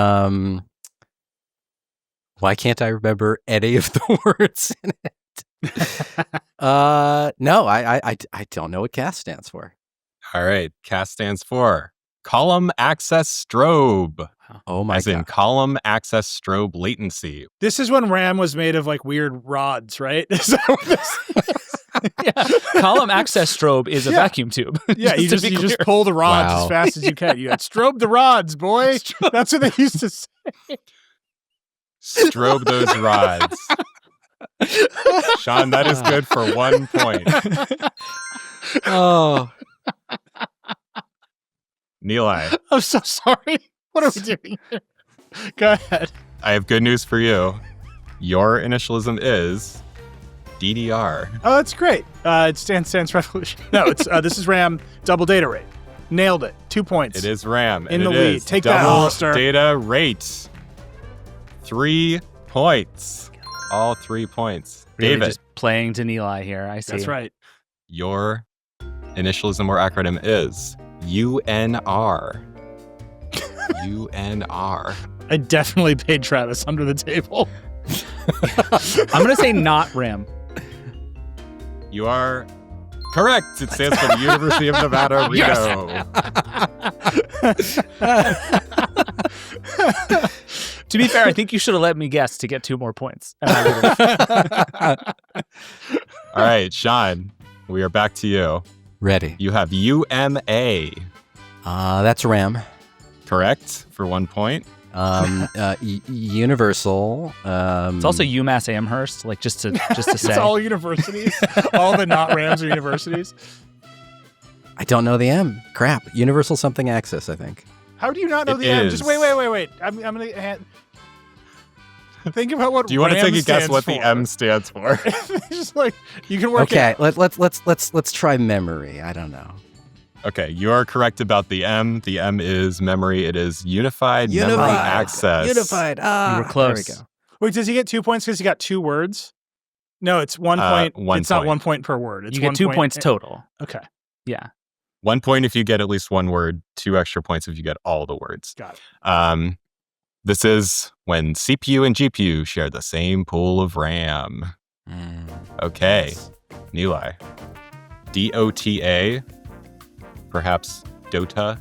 why can't I remember any of the words in it? No, I don't know what CAS stands for. All right, CAS stands for Column Access Strobe. Oh my As in God. column access strobe latency. This is when RAM was made of like weird rods, right? Is that what this is? Yeah. Column access strobe is a vacuum tube. Yeah, you to just be you just clear. pull the rods Wow. as fast as you can. You got strobe the rods, boy. That's what they used to say. Strobe those rods. Sean, that is good for 1 point. Oh. Nilay, I'm so sorry. What are we doing here? Go ahead. I have good news for you. Your initialism is DDR. Oh, that's great. It stands revolution. No, it's this is RAM double data rate. Nailed it. 2 points. It is RAM. In and the it lead. is Take that, double Hollister. data rate. 3 points. All 3 points. Really David, just playing to Nilay here. I see. That's right. your initialism or acronym is UNR. UNR. I definitely paid Travis under the table. I'm going to say not RAM. You are correct. It stands for the University of Nevada, Reno. To be fair, I think you should have let me guess to get 2 more points. And I would've- All right, Sean, we are back to you. Ready. You have UMA, That's RAM. correct, for 1 point. Universal. It's also UMass Amherst, like just to say. It's all universities. All the not RAMs are universities. I don't know the M. Crap. Universal something access, I think. How do you not know It the M? is. Just wait. I'm gonna think about what. Do you want to RAM take a guess stands what the for. M stands for? Just like you can work. Okay, It out. let's try memory. I don't know. Okay, you are correct about the M. The M is memory. It is Unified Memory Access. Unified. You were close. There we go. Wait, does he get 2 points because he got 2 words? No, it's 1 point. 1 it's not point. 1 point per word. It's You get 1 2 point- points total. Okay, Yeah. 1 point if you get at least one word, 2 extra points if you get all the words. got it. This is when CPU and GPU share the same pool of RAM. Okay. Nilay. DOTA. Perhaps Dota.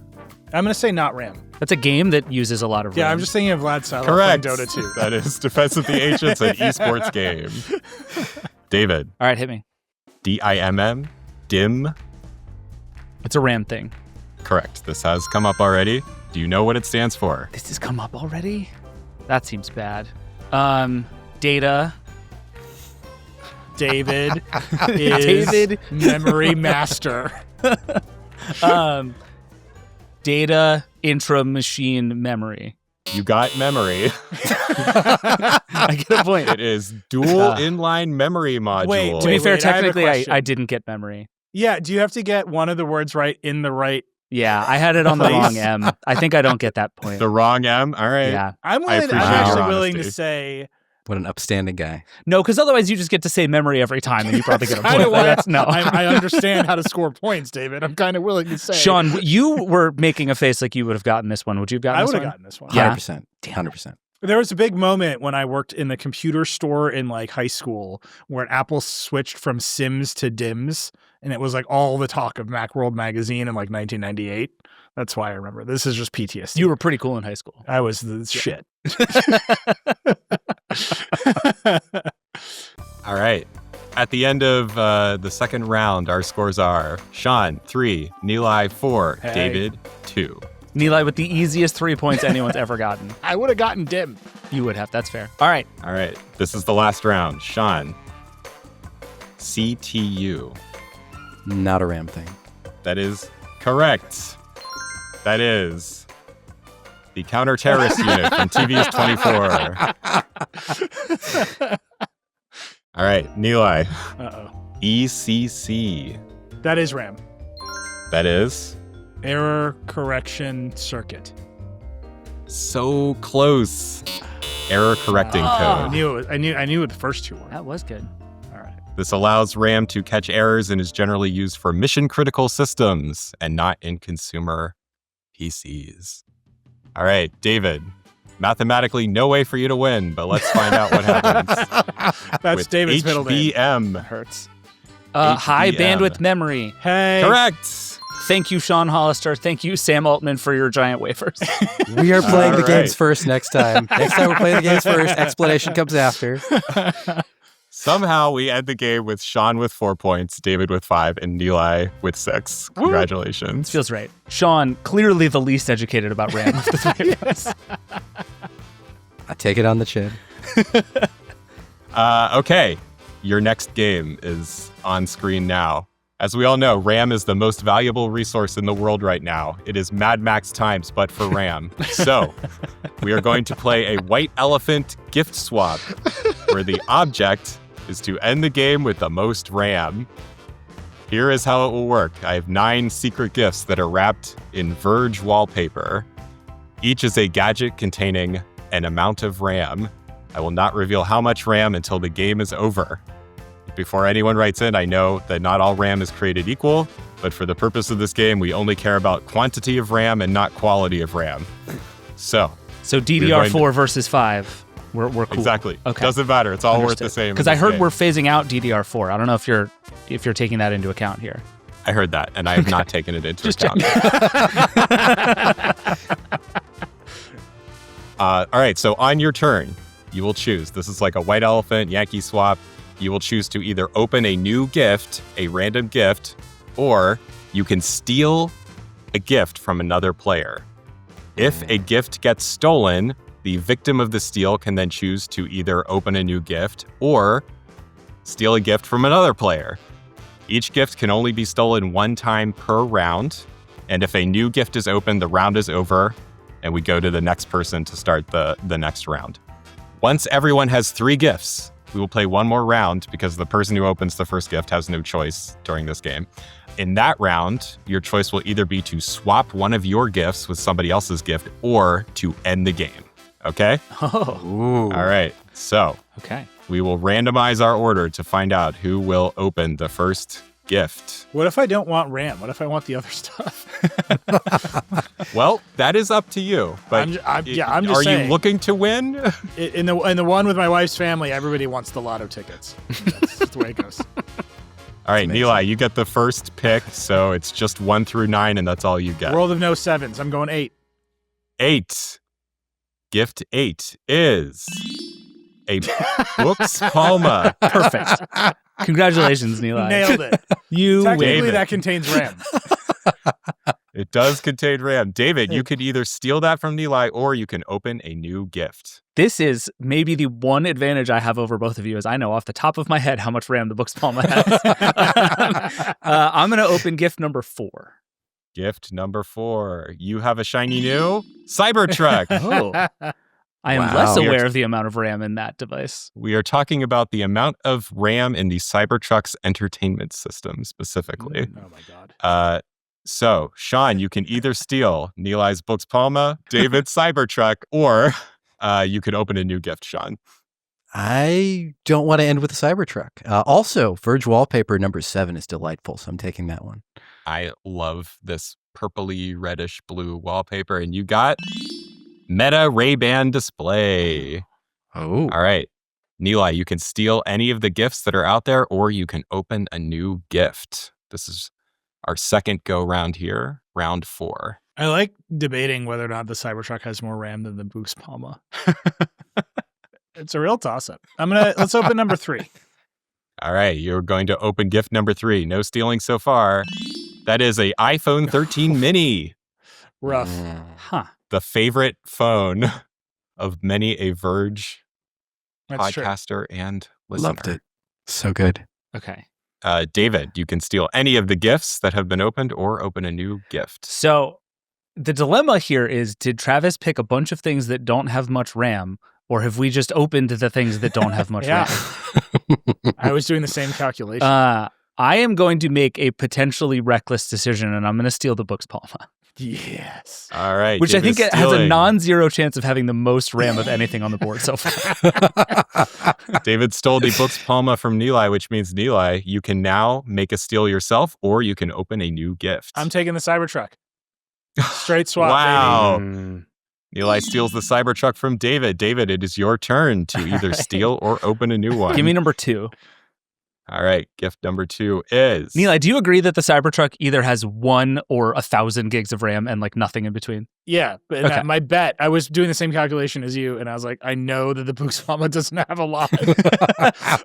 I'm going to say not RAM. That's a game that uses a lot of RAM. Yeah, I'm just thinking of Vlad Silo Correct. playing Dota 2. That is Defense of the Ancients, an esports game. David. All right, hit me. DIMM. DIM. It's a RAM thing. Correct. This has come up already. Do you know what it stands for? This has come up already? That seems bad. Data. David is memory master. Data intra-machine memory. You got memory. I get a point. It is dual inline memory module. Wait, To be fair, I have a technically, question. I didn't get memory. Yeah, do you have to get one of the words right in the right? Yeah, I had it on the Place. wrong M. I think I don't get that point. The wrong M? All right. Yeah. I'm appreciate actually your willing to honesty. say What an upstanding guy. No, because otherwise you just get to say memory every time and you probably get a Kinda point. why That's, no. I understand how to score points, David. I'm kind of willing to say. Sean, you were making a face like you would have gotten this one. Would you have gotten I this would one? have gotten this one. Yeah. 100%. Damn. 100%. There was a big moment when I worked in the computer store in like high school where Apple switched from Sims to DIMS, and it was like all the talk of Macworld magazine in like 1998. That's why I remember. This is just PTSD. You were pretty cool in high school. I was the shit. All right. At the end of the second round, our scores are Sean, 3, Nilay, 4, Hey. David, 2. Nilay with the easiest 3 points anyone's ever gotten. I would have gotten dim. You would have. That's fair. All right. All right. This is the last round. Sean, CTU. Not a RAM thing. That is correct. That is the counter-terrorist unit from TV's 24. All right, Nilay. Uh-oh. ECC. That is RAM. That is Error correction circuit. so close. Error correcting I code. knew it. I knew what the first two were. That was good. All right. This allows RAM to catch errors and is generally used for mission-critical systems and not in consumer PCs. All right, David. Mathematically, no way for you to win, but let's find out what happens. That's with David's middle name. HBM. That hurts. High HBM. bandwidth memory. Hey. Correct. Thank you, Sean Hollister. Thank you, Sam Altman, for your giant wafers. We are playing the All games right. first next time. Next time we're playing the games first. Explanation comes after. Somehow we end the game with Sean with 4 points, David with 5, and Nilay with 6. Congratulations. Feels right. Sean, clearly the least educated about RAM of the three of us. I take it on the chin. Okay, your next game is on screen now. As we all know, RAM is the most valuable resource in the world right now. It is Mad Max times, but for RAM. So, we are going to play a white elephant gift swap, where the object is to end the game with the most RAM. Here is how it will work. I have 9 secret gifts that are wrapped in Verge wallpaper. Each is a gadget containing an amount of RAM. I will not reveal how much RAM until the game is over. Before anyone writes in, I know that not all RAM is created equal, but for the purpose of this game, we only care about quantity of RAM and not quality of RAM. So DDR4 versus 5. We're cool. exactly. Okay. Doesn't matter. It's all worth the same. Because I heard we're phasing out DDR4. I don't know if you're taking that into account here. I heard that, and I have not taken it into Just account. All right, so on your turn, you will choose. This is like a white elephant, Yankee swap. You will choose to either open a new gift, a random gift, or you can steal a gift from another player. If a gift gets stolen, the victim of the steal can then choose to either open a new gift or steal a gift from another player. Each gift can only be stolen one time per round, and if a new gift is opened, the round is over, and we go to the next person to start the next round. Once everyone has 3 gifts, we will play one more round because the person who opens the first gift has no choice during this game. In that round, your choice will either be to swap one of your gifts with somebody else's gift or to end the game. Okay? Oh, Ooh. All right. So okay. we will randomize our order to find out who will open the first gift. What if I don't want RAM? What if I want the other stuff? Well, that is up to you. But I'm just are saying. you looking to win? In the one with my wife's family, everybody wants the lotto tickets. That's just the way it goes. All right, Nilay, you get the first pick, so it's just 1 through 9, and that's all you get. World of no sevens. I'm going 8. 8. Gift 8 is a Books Palma. Perfect. Congratulations, Nilay. Nailed it. You Technically, win. that contains RAM. It does contain RAM. David, you could either steal that from Nilay or you can open a new gift. This is maybe the one advantage I have over both of you is I know off the top of my head how much RAM the Books Palma has. I'm going to open gift number 4. Gift number 4. You have a shiny new Cybertruck. Oh. I am Wow. less aware of the amount of RAM in that device. We are talking about the amount of RAM in the Cybertruck's entertainment system specifically. Oh my God. So, Sean, you can either steal Nilay's Books Palma, David's Cybertruck, or you could open a new gift, Sean. I don't want to end with a Cybertruck. Also, Verge wallpaper number 7 is delightful, so I'm taking that one. I love this purpley reddish blue wallpaper, and you got Meta Ray-Ban display. Oh. All right. Nilay, you can steal any of the gifts that are out there, or you can open a new gift. This is our second go round here, round 4. I like debating whether or not the Cybertruck has more RAM than the Books Palma. It's a real toss-up. Let's open number 3. All right, you're going to open gift number 3. No stealing so far. That is a iPhone 13 mini, Rough. Huh. the favorite phone of many a Verge That's true. podcaster and listener. Loved it. So good. Okay. David, you can steal any of the gifts that have been opened or open a new gift. So the dilemma here is, did Travis pick a bunch of things that don't have much RAM, or have we just opened the things that don't have much Yeah. RAM? I was doing the same calculation. I am going to make a potentially reckless decision, and I'm going to steal the Books Palma, Yes. All right. which I David think is it has a stealing. non-zero chance of having the most RAM of anything on the board so far. David stole the Books Palma from Nilay, which means Nilay, you can now make a steal yourself, or you can open a new gift. I'm taking the Cybertruck. Straight swap, Wow. Mm. Nilay steals the Cybertruck from David. David, it is your turn to either steal or open a new one. Give me number 2. All right. Gift number 2 is Nilay, do you agree that the Cybertruck either has 1 or 1,000 gigs of RAM and like nothing in between? Yeah, but Okay. my bet, I was doing the same calculation as you, and I was like, I know that the Books Palma doesn't have a lot.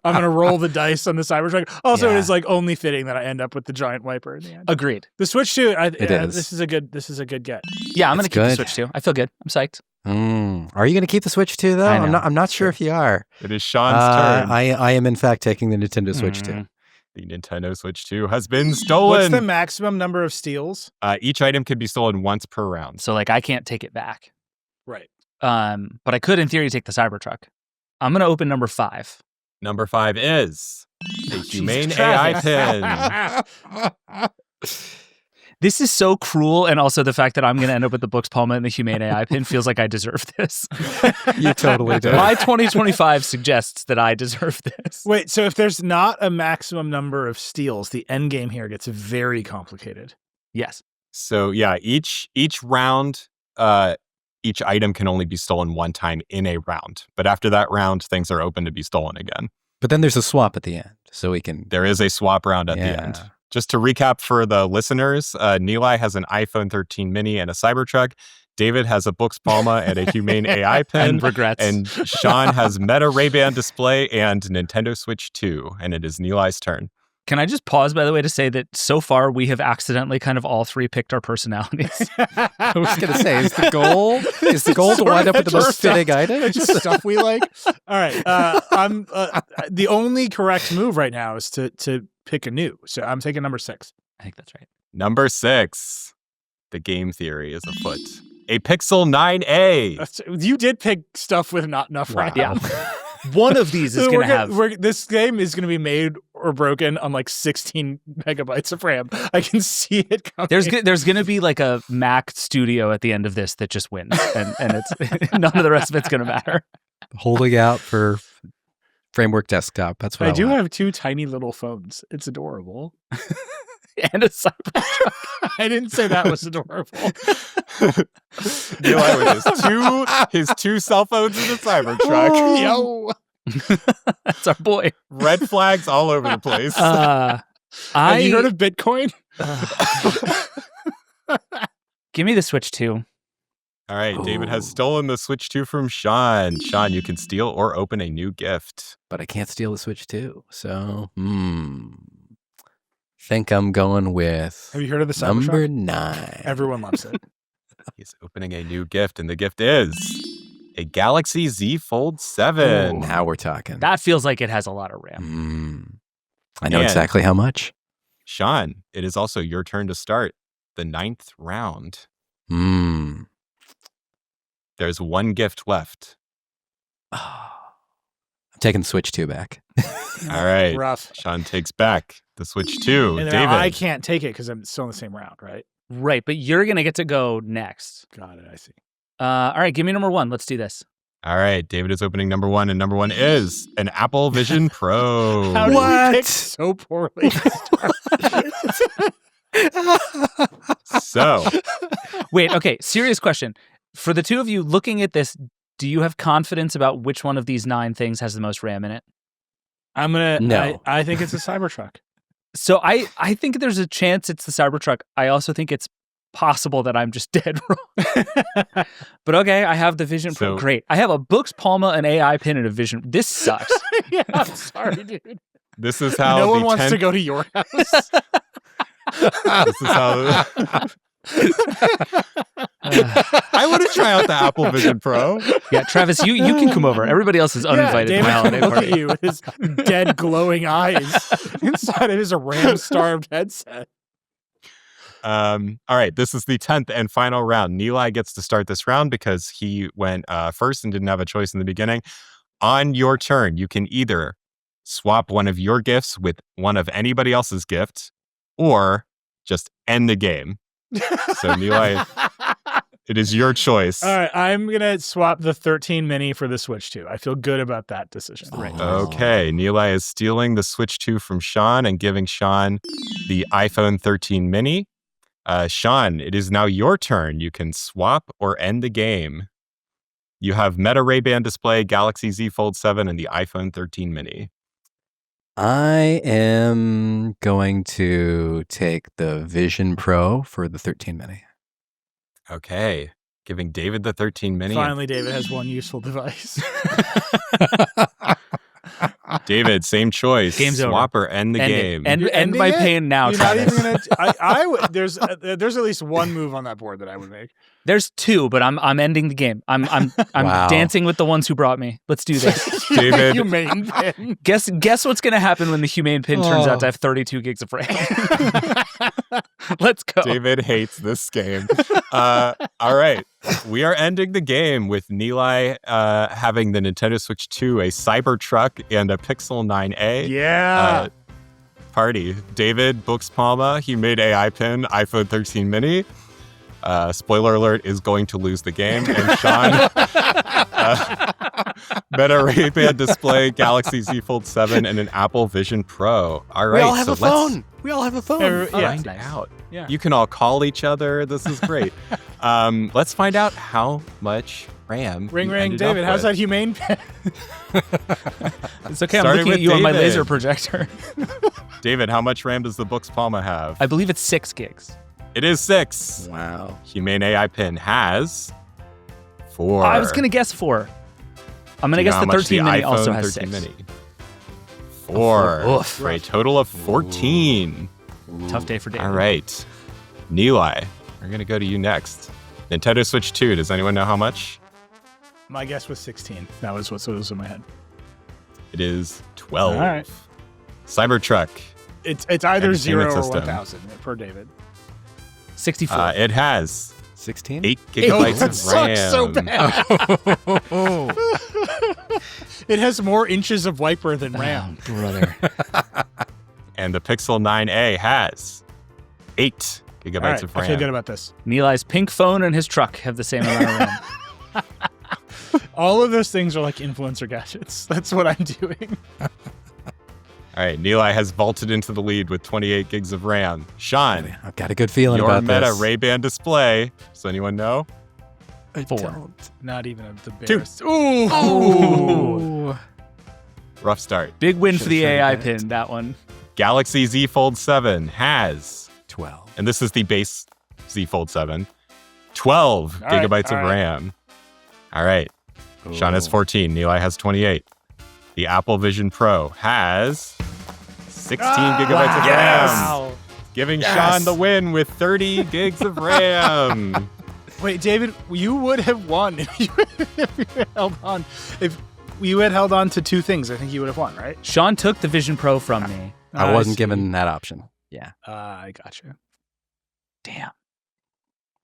I'm going to roll the dice on the Cybertruck. Also, Yeah. it is like only fitting that I end up with the giant wiper in the end. Agreed. The Switch 2, It is. this is a good get. Yeah, I'm going to It's keep the good. Switch too. I feel good. I'm psyched. Are you going to keep the Switch too, though? I know. I'm not sure if you are. it is Sean's turn. I am, in fact, taking the Nintendo Switch too. Mm. The Nintendo Switch 2 has been stolen. What's the maximum number of steals? Each item can be stolen once per round. So like I can't take it back. Right. But I could in theory take the Cybertruck. I'm going to open number 5. Number 5 is a Jesus humane AI Christ. pin. This is so cruel, and also the fact that I'm going to end up with the Books Palma and the humane AI pin feels like I deserve this. You totally do. My 2025 suggests that I deserve this. Wait, so if there's not a maximum number of steals, the end game here gets very complicated. Yes. So yeah, each round, each item can only be stolen one time in a round. But after that round, things are open to be stolen again. But then there's a swap at the end, so we can. There is a swap round at the end. Just to recap for the listeners, Nilay has an iPhone 13 mini and a Cybertruck. David has a Books Palma and a humane AI pen. And regrets. And Sean has Meta Ray-Ban display and Nintendo Switch 2. And it is Nilay's turn. Can I just pause, by the way, to say that so far we have accidentally kind of all 3 picked our personalities. I was going to say, is the goal to wind up with the most fitting items? Just stuff we like. All right. I'm the only correct move right now is to pick a new. So I'm taking number 6. I think that's right. Number 6. The game theory is afoot. A Pixel 9a. You did pick stuff with not enough RAM. Yeah. One of these is So going to have... this game is going to be made or broken on like 16 megabytes of RAM. I can see it coming. There's going to be like a Mac studio at the end of this that just wins. And it's none of the rest of it's going to matter. Holding out for framework desktop. That's what I do want. have 2 tiny little phones. It's adorable. And a Cybertruck. I didn't say that was adorable. Nilay with his two cell phones in the Cybertruck. Yo. That's our boy. Red flags all over the place. Have you heard of Bitcoin? Give me the Switch 2. All right, David has stolen the Switch 2 from Sean. Sean, you can steal or open a new gift. But I can't steal the Switch 2. So, think I'm going with Have you heard of the Cybertruck? number 9. Everyone loves it. He's opening a new gift, and the gift is a Galaxy Z Fold 7. Now we're talking. That feels like it has a lot of RAM. I know And- exactly how much. Sean, it is also your turn to start the 9th round. There's one gift left. I'm taking the Switch 2 back. All right. Rough. Sean takes back the Switch 2. And David. now I can't take it because I'm still in the same round, right? Right, but you're going to get to go next. Got it. I see. All right, give me number 1. Let's do this. All right. David is opening number 1, and number 1 is an Apple Vision Pro. How did What? we pick so poorly? So, Wait, okay, serious question. For the two of you looking at this, do you have confidence about which one of these 9 things has the most RAM in it? I'm gonna. No. I think it's a Cybertruck. So I think there's a chance it's the Cybertruck. I also think it's possible that I'm just dead wrong. But okay, I have the Vision Pro. So- Great. I have a Books Palma, an AI pin, and a Vision. This sucks. Yeah, I'm sorry, dude. this is how No the one wants 10th to go to your house. This is how I want to try out the Apple Vision Pro. Yeah, Travis, you can come over. Everybody else is uninvited to David my holiday can look party. at you with his dead glowing eyes inside of his RAM-starved headset. All right, this is the 10th and final round. Nilay gets to start this round because he went first and didn't have a choice in the beginning. On your turn, you can either swap one of your gifts with one of anybody else's gifts, or just end the game. So Nilay, it is your choice. All right, I'm gonna swap the 13 mini for the Switch 2. I feel good about that decision. Right. Okay, Nilay is stealing the Switch 2 from Sean and giving Sean the iPhone 13 mini. Sean, it is now your turn. You can swap or end the game. You have Meta Ray-Ban display, Galaxy Z Fold 7, and the iPhone 13 mini. I am going to take the Vision Pro for the 13 mini. Okay, giving David the 13 mini. Finally, David has one useful device. David, same choice. Game's over. Swap or end the End it. game. End ending my it? pain now, You're not Travis. even gonna. There's at least one move on that board that I would make. There's 2, but I'm ending the game. I'm Wow. dancing with the ones who brought me. Let's do this. David. Humane pin. Guess what's going to happen when the humane pin turns out to have 32 gigs of RAM. Let's go. David hates this game. All right. We are ending the game with Nilay having the Nintendo Switch 2, a Cybertruck, and a Pixel 9a. Yeah. Party. David, Books Palma, he made AI pin, iPhone 13 mini. Spoiler alert, is going to lose the game. And Sean, Meta Ray-Ban display, Galaxy Z Fold 7, and an Apple Vision Pro. All right. We all have so a phone. We all have a phone. Yeah. Find Nice. out. Yeah. You can all call each other. This is great. Let's find out how much RAM. Ring, you ring, ended David. up How's with. that humane pin? It's okay. I'm Starting looking with at you on my David. laser projector. David, how much RAM does the Books Palma have? I believe it's 6 gigs. It is 6. Wow. Humane AI pin has 4. I was going to guess 4. I'm going to Do you guess know the how much 13 mini iPhone also has 13 6. Mini? 4. Oof. For a total of 14. Tough day for David. All right. Nilay, we're going to go to you next. Nintendo Switch 2, does anyone know how much? My guess was 16. That was what was in my head. It is 12. All right. Cybertruck. It's either Entertainment 0 or system. 1,000 per David. 64. It has 16? 8 gigabytes that of sucks RAM. so bad. It has more inches of wiper than RAM. Oh, brother. And the Pixel 9a has 8 gigabytes All right, of RAM. I feel good about this. Nilay's pink phone and his truck have the same amount of RAM. All of those things are like influencer gadgets. That's what I'm doing. All right, Nilay has vaulted into the lead with 28 gigs of RAM. Sean, I've got a good feeling your about Meta this. Ray-Ban display. Does anyone know? 4. Not even the 2. barest. Ooh. Rough start. Big win Should've for the tried AI that. pin, that one. Galaxy Z Fold 7 has, 12. and this is the base Z Fold 7, 12 All right, gigabytes all of right. RAM. All right. Sean has 14. Nilay has 28. The Apple Vision Pro has 16 gigabytes of RAM, giving Sean the win with 30 gigs of RAM. Wait, David, you would have won if you had held on. If you had held on to two things, I think you would have won, right? Sean took the Vision Pro from me. I wasn't see. given that option. Yeah. I gotcha. Damn.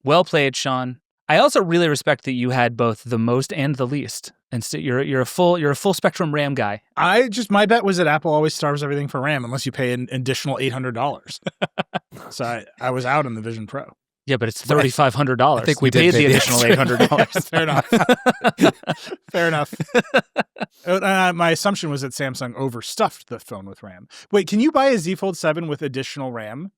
Well played, Sean. I also really respect that you had both the most and the least. And you're a full spectrum RAM guy. My bet was that Apple always starves everything for RAM unless you pay an additional $800. So I was out on the Vision Pro. Yeah, but it's $3,500. I think we You did paid the pay the additional extra. $800. Fair enough. Fair enough. My assumption was that Samsung overstuffed the phone with RAM. Wait, can you buy a Z Fold 7 with additional RAM?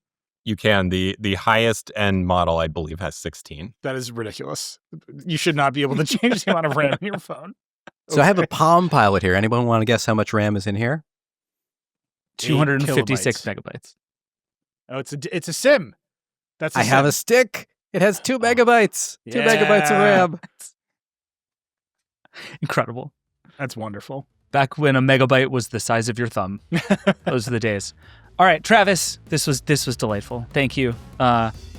You can. The highest end model, I believe, has 16. That is ridiculous. You should not be able to change the amount of RAM in your phone. So I have a Palm Pilot here. Anyone want to guess how much RAM is in here? 256 megabytes. Oh, it's a SIM. That's I have a stick. It has 2 megabytes. 2 megabytes of RAM. Incredible. That's wonderful. Back when a megabyte was the size of your thumb. Those are the days. All right, Travis, this was delightful. Thank you.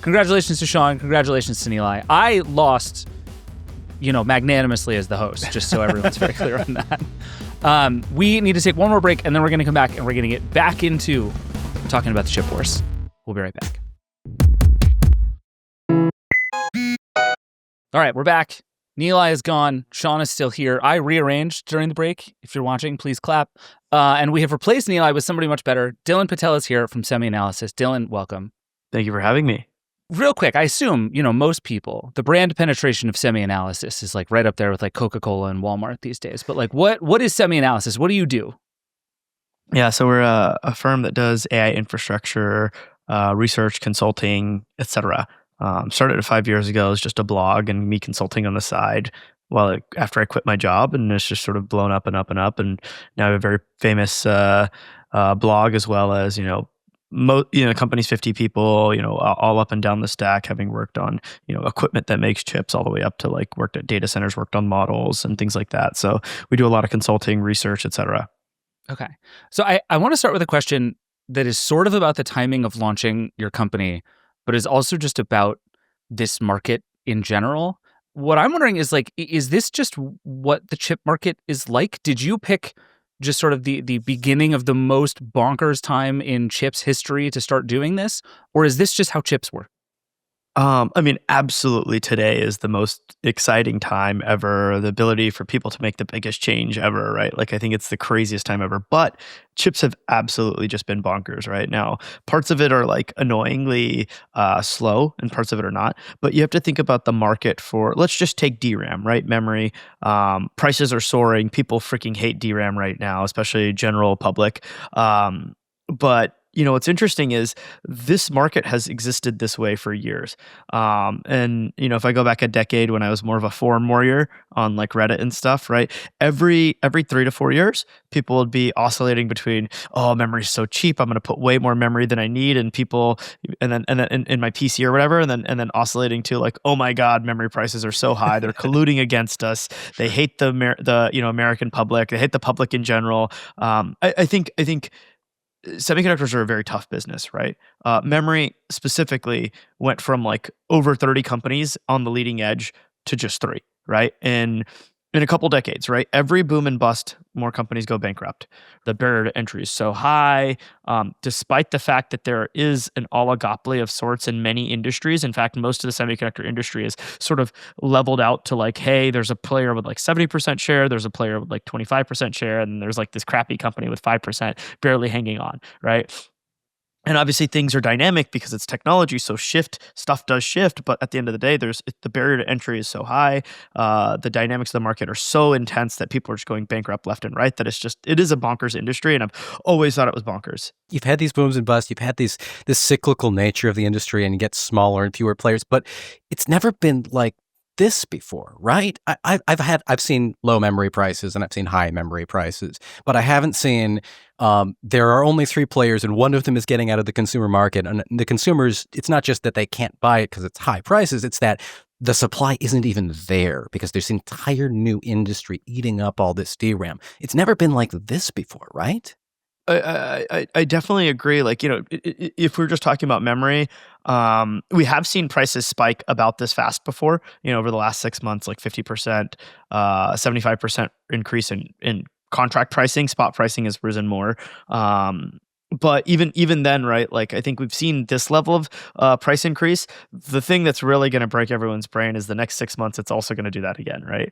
Congratulations to Sean. Congratulations to Nilay. I lost, magnanimously as the host, just so everyone's very clear on that. We need to take one more break, and then we're going to come back, and we're going to get back into talking about the chip wars. We'll be right back. All right, we're back. Nilay is gone. Sean is still here. I rearranged during the break. If you're watching, please clap. And we have replaced Nilay with somebody much better. Dylan Patel is here from Semi-Analysis. Dylan, welcome. Thank you for having me. Real quick, I assume, most people, the brand penetration of Semi-Analysis is like right up there with like Coca-Cola and Walmart these days. But like, what is Semi-Analysis? What do you do? Yeah, so we're a firm that does AI infrastructure, research, consulting, etc. Started 5 years ago as just a blog and me consulting on the side after I quit my job, and it's just sort of blown up and up and up. And now I have a very famous blog, as well as company's 50 people, all up and down the stack, having worked on equipment that makes chips, all the way up to like worked at data centers, worked on models and things like that. So we do a lot of consulting, research, etc. Okay, so I want to start with a question that is sort of about the timing of launching your company, but is also just about this market in general. What I'm wondering is like, is this just what the chip market is like? Did you pick just sort of the beginning of the most bonkers time in chips history to start doing this? Or is this just how chips work? Absolutely. Today is the most exciting time ever. The ability for people to make the biggest change ever, right? Like, I think it's the craziest time ever. But chips have absolutely just been bonkers right now. Parts of it are like annoyingly slow, and parts of it are not. But you have to think about the market for, let's just take DRAM, right? Memory. Prices are soaring. People freaking hate DRAM right now, especially general public. But what's interesting is this market has existed this way for years. And if I go back a decade when I was more of a forum warrior on like Reddit and stuff, right? Every 3 to 4 years, people would be oscillating between, oh, memory's so cheap, I'm going to put way more memory than I need, and then in my PC or whatever, and then oscillating to like, oh my God, memory prices are so high, they're colluding against us. They hate the American public. They hate the public in general. I think semiconductors are a very tough business, right? Memory specifically went from like over 30 companies on the leading edge to just 3, right? And in a couple decades, right? Every boom and bust, more companies go bankrupt. The barrier to entry is so high, despite the fact that there is an oligopoly of sorts in many industries. In fact, most of the semiconductor industry is sort of leveled out to like, hey, there's a player with like 70% share, there's a player with like 25% share, and there's like this crappy company with 5% barely hanging on, right? And obviously things are dynamic because it's technology, so stuff does shift. But at the end of the day, the barrier to entry is so high. The dynamics of the market are so intense that people are just going bankrupt left and right. That it is a bonkers industry, and I've always thought it was bonkers. You've had these booms and busts. You've had this cyclical nature of the industry, and you get smaller and fewer players. But it's never been like this before, right? I've seen low memory prices and I've seen high memory prices, but I haven't seen there are only 3 players and one of them is getting out of the consumer market. And the consumers, it's not just that they can't buy it because it's high prices, it's that the supply isn't even there because there's an entire new industry eating up all this DRAM. It's never been like this before, right? I definitely agree. Like, if we're just talking about memory, we have seen prices spike about this fast before, over the last 6 months, like 50%, 75% increase in contract pricing. Spot pricing has risen more. But even then, right, like I think we've seen this level of price increase. The thing that's really going to break everyone's brain is the next 6 months, it's also going to do that again, right?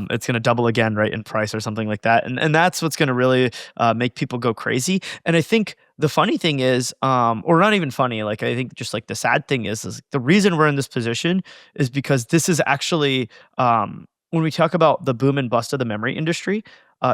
It's going to double again, right, in price or something like that. And that's what's going to really make people go crazy. And I think the funny thing is, or not even funny, like I think just like the sad thing is the reason we're in this position is because this is actually, when we talk about the boom and bust of the memory industry,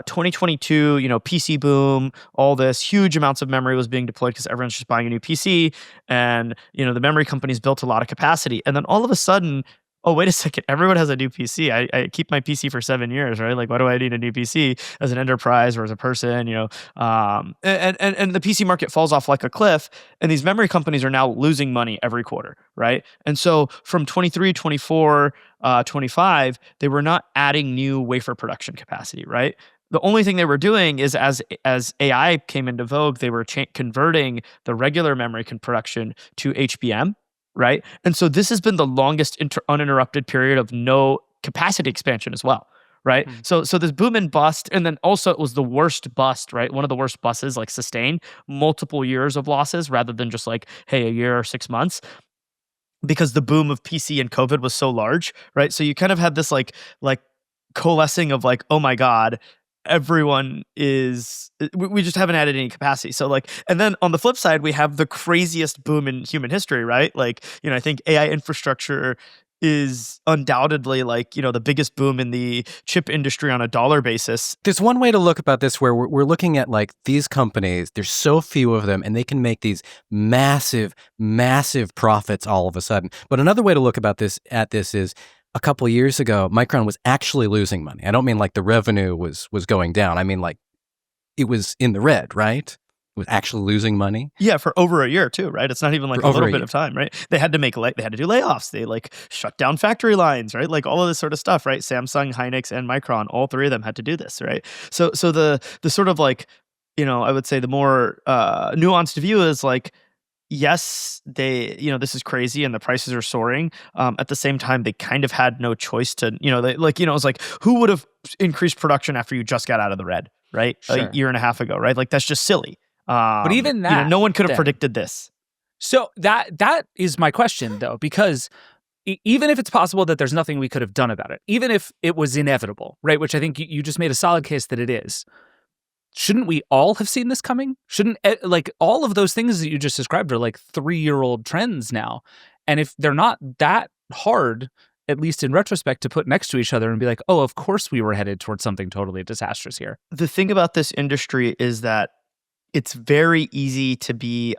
2022, PC boom, all this huge amounts of memory was being deployed because everyone's just buying a new PC, and the memory companies built a lot of capacity, and then all of a sudden, oh wait a second, everyone has a new PC. I keep my PC for 7 years, right? Like, why do I need a new PC as an enterprise or as a person? And the PC market falls off like a cliff, and these memory companies are now losing money every quarter, right? And so from 23, 24, 25, they were not adding new wafer production capacity, right? The only thing they were doing is as AI came into vogue, they were converting the regular memory production to HBM, right? And so this has been the longest uninterrupted period of no capacity expansion as well, right? So this boom and bust, and then also it was the worst bust, right? One of the worst busts, like sustained multiple years of losses rather than just like, hey, a year or 6 months. Because the boom of PC and COVID was so large, right? So you kind of had this like coalescing of like, oh my God, everyone is, we just haven't added any capacity. So like, and then on the flip side, we have the craziest boom in human history, right? Like, I think AI infrastructure is undoubtedly like, the biggest boom in the chip industry on a dollar basis. There's one way to look about this where we're looking at like these companies, there's so few of them and they can make these massive, massive profits all of a sudden. But another way to look at this is a couple of years ago, Micron was actually losing money. I don't mean like the revenue was going down. I mean like it was in the red, right? It was actually losing money. Yeah, for over a year too, right? It's not even like a little bit of time, right? They had to do layoffs. They like shut down factory lines, right? Like all of this sort of stuff, right? Samsung, Hynix, and Micron, all 3 of them had to do this, right? So the sort of like, I would say the more nuanced view is like, yes, they, this is crazy and the prices are soaring. At the same time, they kind of had no choice to, it was like, who would have increased production after you just got out of the red, right? Sure. A year and a half ago, right? Like that's just silly. But even that, no one could have predicted this. So that is my question though, because even if it's possible that there's nothing we could have done about it, even if it was inevitable, right? Which I think you just made a solid case that it is. Shouldn't we all have seen this coming? Shouldn't, like, all of those things that you just described are like 3-year-old trends now. And if they're not that hard, at least in retrospect, to put next to each other and be like, oh, of course we were headed towards something totally disastrous here. The thing about this industry is that it's very easy to be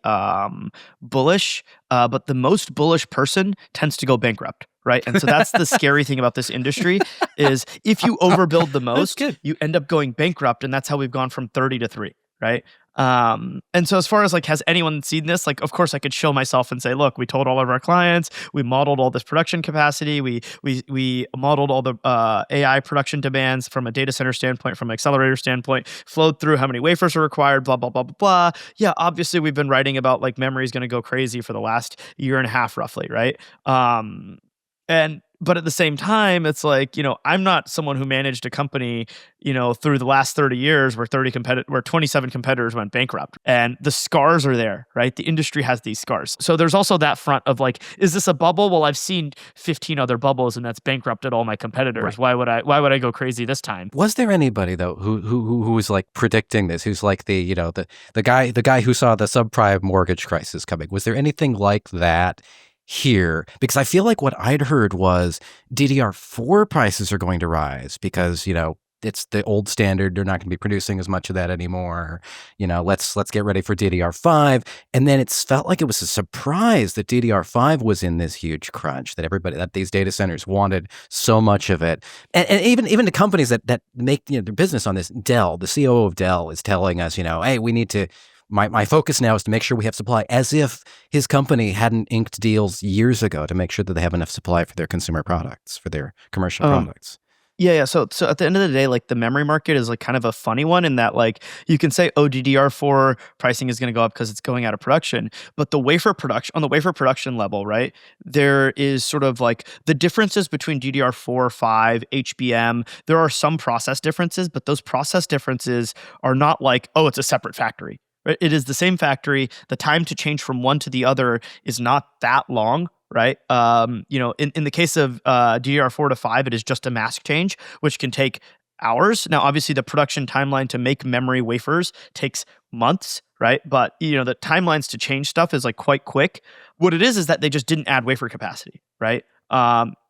bullish, but the most bullish person tends to go bankrupt, right? And so that's the scary thing about this industry is if you overbuild the most, you end up going bankrupt, and that's how we've gone from 30 to 3, right? And so as far as like, has anyone seen this? Like, of course I could show myself and say, look, we told all of our clients, we modeled all this production capacity. We modeled all the AI production demands from a data center standpoint, from an accelerator standpoint, flowed through how many wafers are required, blah, blah, blah, blah, blah. Yeah, obviously we've been writing about like memory is going to go crazy for the last year and a half roughly, right? And But at the same time, it's like, I'm not someone who managed a company, through the last 30 years where 27 competitors went bankrupt. And the scars are there, right? The industry has these scars. So there's also that front of like, is this a bubble? Well, I've seen 15 other bubbles and that's bankrupted all my competitors. Right. Why would I go crazy this time? Was there anybody though who was like predicting this? Who's like the guy who saw the subprime mortgage crisis coming? Was there anything like that here? Because I feel like what I'd heard was DDR4 prices are going to rise because, it's the old standard. They're not going to be producing as much of that anymore. Let's get ready for DDR5. And then it felt like it was a surprise that DDR5 was in this huge crunch, that these data centers wanted so much of it. And even the companies that make their business on this, Dell, the COO of Dell is telling us, hey, we need to, my focus now is to make sure we have supply, as if his company hadn't inked deals years ago to make sure that they have enough supply for their consumer products, for their commercial products. Yeah. So at the end of the day, like the memory market is like kind of a funny one in that like you can say, oh, DDR4 pricing is going to go up because it's going out of production. But on the wafer production level, right, there is sort of like the differences between DDR4, 5, HBM. There are some process differences, but those process differences are not like, oh, it's a separate factory. Right? It is the same factory. The time to change from one to the other is not that long, right? In the case of DDR4 to 5, it is just a mask change, which can take hours. Now, obviously, the production timeline to make memory wafers takes months, right? But, the timelines to change stuff is like quite quick. What it is that they just didn't add wafer capacity, right?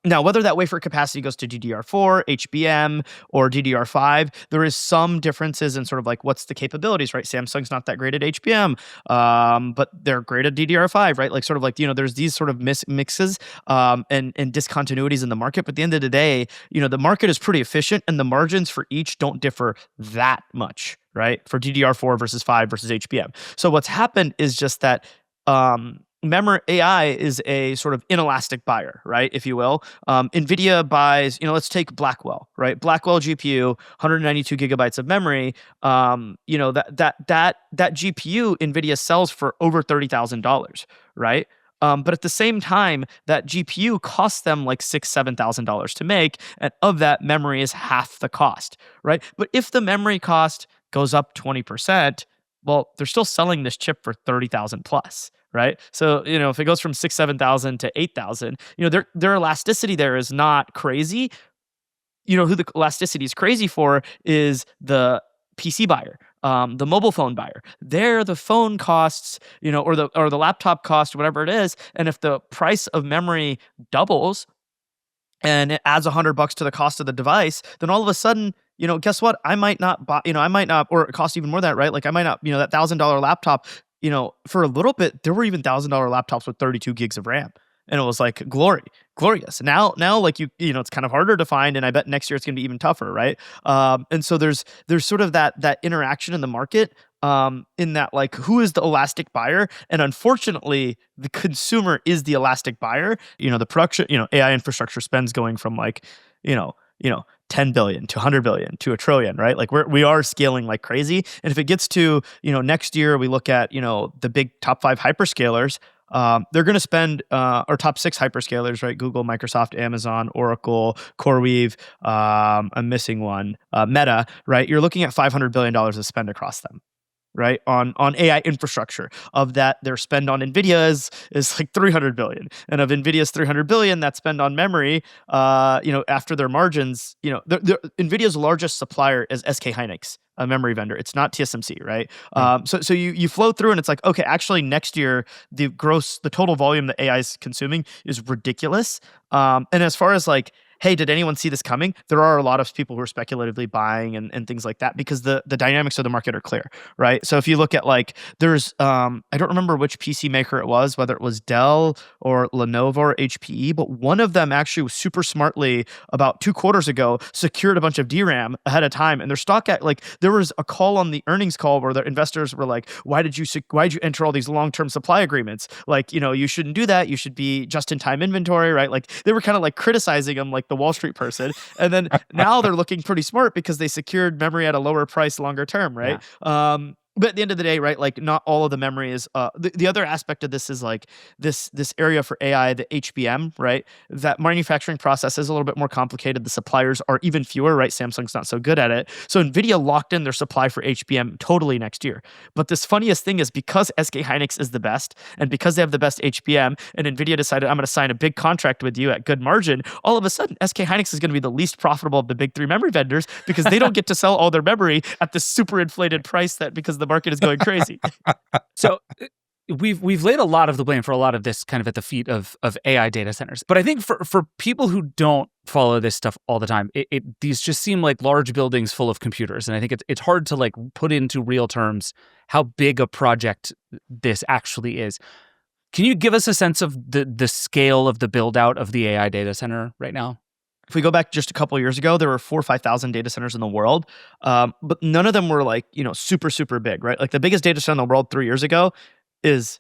Now, whether that wafer capacity goes to DDR4, HBM, or DDR5, there is some differences in sort of like what's the capabilities, right? Samsung's not that great at HBM, but they're great at DDR5, right? Like sort of like, there's these sort of mixes and discontinuities in the market. But at the end of the day, the market is pretty efficient and the margins for each don't differ that much, right? For DDR4 versus 5 versus HBM. So what's happened is just that memory AI is a sort of inelastic buyer, right? If you will. NVIDIA buys, let's take Blackwell, right? Blackwell GPU, 192 gigabytes of memory. That GPU NVIDIA sells for over $30,000, right? But at the same time, that GPU costs them like $6,000-$7,000 to make, and of that, memory is half the cost, right? But if the memory cost goes up 20%, well, they're still selling this chip for $30,000 plus. Right. So, if it goes from 6,000-7,000 to 8,000, their elasticity there is not crazy. Who the elasticity is crazy for is the PC buyer, the mobile phone buyer. There, the phone costs, or the laptop cost, whatever it is. And if the price of memory doubles and it adds $100 to the cost of the device, then all of a sudden, guess what? I might not buy, or it costs even more than that, right? Like I might not, that $1,000 laptop, for a little bit, there were even $1,000 laptops with 32 gigs of RAM. And it was like glorious. Now, like it's kind of harder to find, and I bet next year it's going to be even tougher, right? And so there's sort of that interaction in the market, in that like who is the elastic buyer, and unfortunately, the consumer is the elastic buyer. The production, AI infrastructure spends going from like, 10 billion to 100 billion to $1 trillion, right? Like we are scaling like crazy. And if it gets to, next year, we look at, the big top 5 hyperscalers, they're going to spend, or top 6 hyperscalers, right? Google, Microsoft, Amazon, Oracle, CoreWeave, I'm missing one, Meta, right? You're looking at $500 billion of spend across them. Right, on AI infrastructure. Of that, their spend on NVIDIA is like 300 billion, and of NVIDIA's 300 billion, that spend on memory, after their margins, NVIDIA's largest supplier is SK Hynix, a memory vendor. It's not TSMC, right? So you flow through, and it's like, okay, actually next year the total volume that AI is consuming is ridiculous. And as far as like, hey, did anyone see this coming? There are a lot of people who are speculatively buying and things like that because the dynamics of the market are clear, right? So if you look at like, there's, I don't remember which PC maker it was, whether it was Dell or Lenovo or HPE, but one of them actually was super smartly about 2 quarters ago secured a bunch of DRAM ahead of time, and their stock at like, there was a call on the earnings call where their investors were like, why did you enter all these long-term supply agreements? Like, you shouldn't do that. You should be just-in-time inventory, right? Like they were kind of like criticizing them like the Wall Street person. And then now they're looking pretty smart because they secured memory at a lower price longer term, right? Yeah. But at the end of the day, right, like not all of the memory is the other aspect of this is like this area for AI, the HBM, right? That manufacturing process is a little bit more complicated. The suppliers are even fewer, right? Samsung's not so good at it. So Nvidia locked in their supply for HBM totally next year. But this funniest thing is because SK Hynix is the best and because they have the best HBM and Nvidia decided I'm going to sign a big contract with you at good margin, all of a sudden SK Hynix is going to be the least profitable of the big three memory vendors because they don't get to sell all their memory at this super inflated price that because the market is going crazy. So we've laid a lot of the blame for a lot of this kind of at the feet of AI data centers. But I think for people who don't follow this stuff all the time, these just seem like large buildings full of computers. And I think it's hard to like put into real terms how big a project this actually is. Can you give us a sense of the scale of the build out of the AI data center right now? If we go back just a couple of years ago, there were 4,000 or 5,000 data centers in the world, but none of them were like, super, super big, right? Like the biggest data center in the world 3 years ago is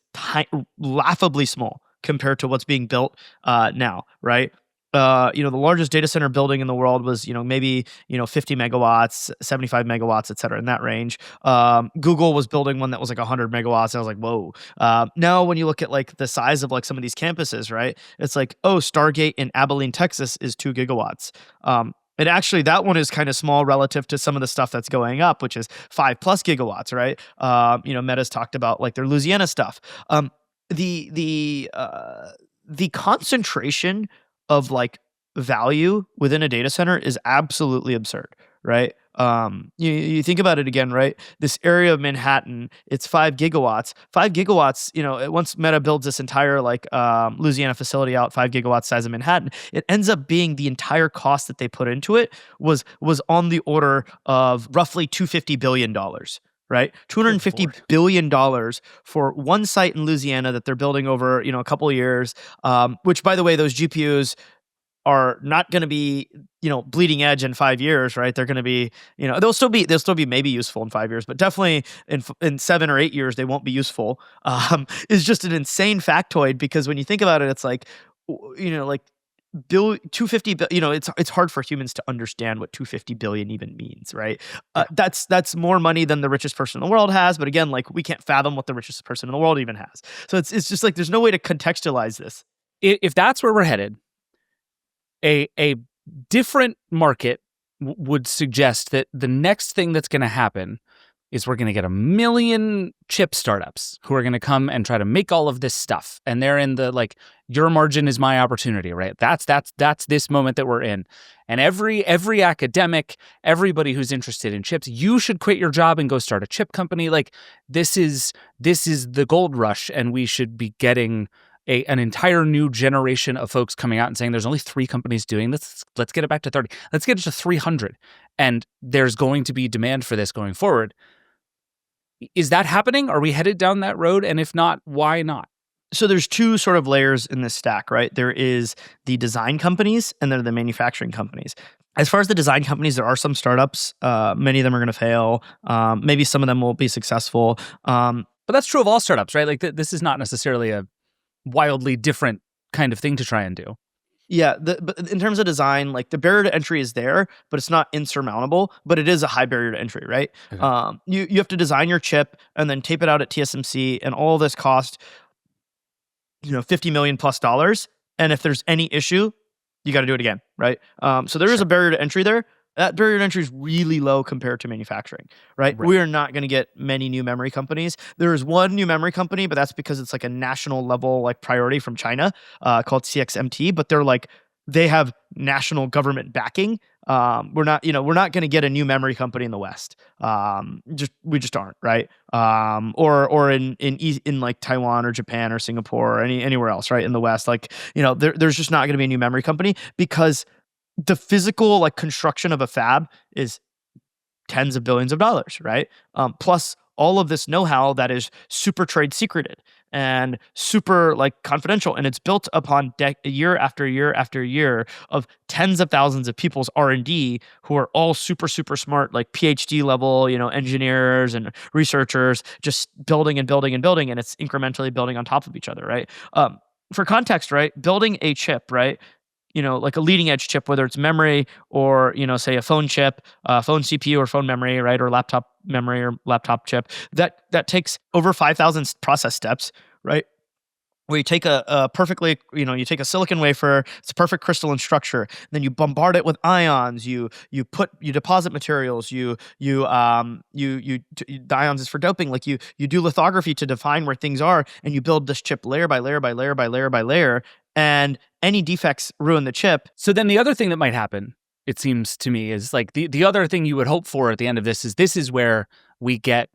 laughably small compared to what's being built now, right? The largest data center building in the world was, maybe, 50 megawatts, 75 megawatts, et cetera, in that range. Google was building one that was like 100 megawatts. And I was like, whoa. Now, when you look at like the size of like some of these campuses, right, it's like, oh, Stargate in Abilene, Texas is 2 gigawatts. And actually, that one is kind of small relative to some of the stuff that's going up, which is 5+ gigawatts, right? Meta's talked about like their Louisiana stuff. The concentration of like value within a data center is absolutely absurd, right? You think about it again, right? This area of Manhattan, it's 5 gigawatts. 5 gigawatts, once Meta builds this entire like Louisiana facility out, 5 gigawatts size of Manhattan, it ends up being the entire cost that they put into it was on the order of roughly $250 billion. Right, $250 billion for one site in Louisiana that they're building over, a couple of years. Which, by the way, those GPUs are not going to be, bleeding edge in 5 years, right? They're going to be, they'll still be maybe useful in 5 years, but definitely in 7 or 8 years they won't be useful. Is just an insane factoid because when you think about it, it's like, like. 250 it's hard for humans to understand what 250 billion even means, right? That's more money than the richest person in the world has, but again, like we can't fathom what the richest person in the world even has. So it's just like there's no way to contextualize this. If that's where we're headed, a different market would suggest that the next thing that's going to happen is we're going to get 1 million chip startups who are going to come and try to make all of this stuff. And they're in the like, your margin is my opportunity, right? That's this moment that we're in. And every academic, everybody who's interested in chips, you should quit your job and go start a chip company. Like this is the gold rush. And we should be getting an entire new generation of folks coming out and saying there's only 3 companies doing this. Let's get it back to 30. Let's get it to 300. And there's going to be demand for this going forward. Is that happening? Are we headed down that road? And if not, why not? So there's 2 sort of layers in this stack, right? There is the design companies and then the manufacturing companies. As far as the design companies, there are some startups. Many of them are going to fail. Maybe some of them will be successful. But that's true of all startups, right? Like this is not necessarily a wildly different kind of thing to try and do. Yeah, but in terms of design, like the barrier to entry is there, but it's not insurmountable, but it is a high barrier to entry, right? Okay. You have to design your chip and then tape it out at TSMC, and all this cost, $50 million plus. And if there's any issue, you got to do it again, right? So there is a barrier to entry there. That barrier to entry is really low compared to manufacturing, right? We are not going to get many new memory companies. There is one new memory company, but that's because it's like a national level like priority from China called CXMT. But they have national government backing. We're not going to get a new memory company in the West. We just aren't, right? Or in like Taiwan or Japan or Singapore or anywhere else, right? In the West, there's just not going to be a new memory company because the physical like construction of a fab is tens of billions of dollars, right? Plus all of this know-how that is super trade secreted and super like confidential, and it's built upon year after year after year of tens of thousands of people's R&D who are all super super smart, like PhD level, engineers and researchers, just building and building and building, and it's incrementally building on top of each other, right? For context, right? Building a chip, right? like a leading edge chip, whether it's memory or, say a phone chip, phone CPU or phone memory, right? Or laptop memory or laptop chip, that takes over 5,000 process steps, right? Where you take a perfectly, you take a silicon wafer, it's a perfect crystalline structure, then you bombard it with ions, you deposit materials, the ions is for doping, like you do lithography to define where things are, and you build this chip layer by layer by layer by layer by layer, and any defects ruin the chip. So then the other thing that might happen, it seems to me, is like the other thing you would hope for at the end of this is where we get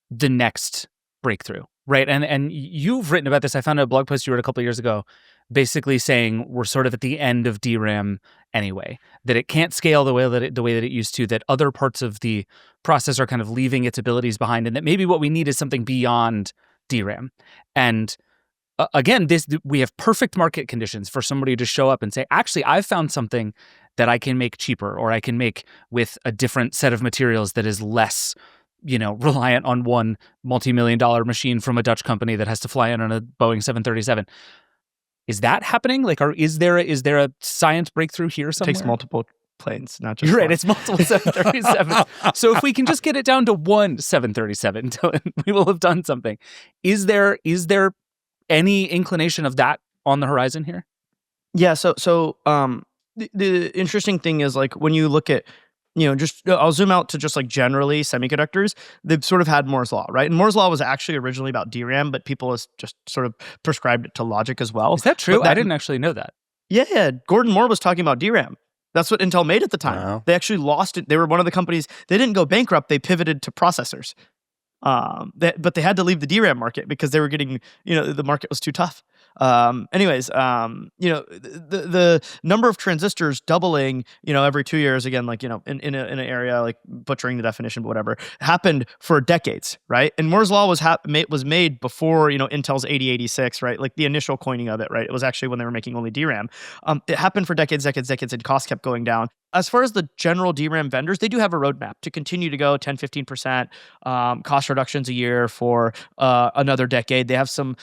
the next breakthrough. Right. And you've written about this. I found a blog post you wrote a couple of years ago, basically saying we're sort of at the end of DRAM anyway, that it can't scale the way that it used to, that other parts of the process are kind of leaving its abilities behind, and that maybe what we need is something beyond DRAM. And again, we have perfect market conditions for somebody to show up and say, actually, I've found something that I can make cheaper, or I can make with a different set of materials that is less reliant on one multi-million-dollar machine from a Dutch company that has to fly in on a Boeing 737. Is that happening? Like, is there a science breakthrough here somewhere? It takes multiple planes, not just You're right. one. It's multiple 737s. So if we can just get it down to one 737, we will have done something. Is there any inclination of that on the horizon here? Yeah. So the interesting thing is, like, when you look at, I'll zoom out to just like generally semiconductors, they've sort of had Moore's Law, right? And Moore's Law was actually originally about DRAM, but people has just sort of prescribed it to logic as well. Is that true? I didn't actually know that. Yeah. Gordon Moore was talking about DRAM. That's what Intel made at the time. Wow. They actually lost it. They were one of the companies, they didn't go bankrupt, they pivoted to processors. But they had to leave the DRAM market because they were getting, the market was too tough. The number of transistors doubling, every 2 years, again, like, in an area, like butchering the definition, but whatever, happened for decades, right? And Moore's Law was made before, Intel's 8086, right? Like the initial coining of it, right? It was actually when they were making only DRAM. It happened for decades, and costs kept going down. As far as the general DRAM vendors, they do have a roadmap to continue to go 10, 15% cost reductions a year for another decade. They have some,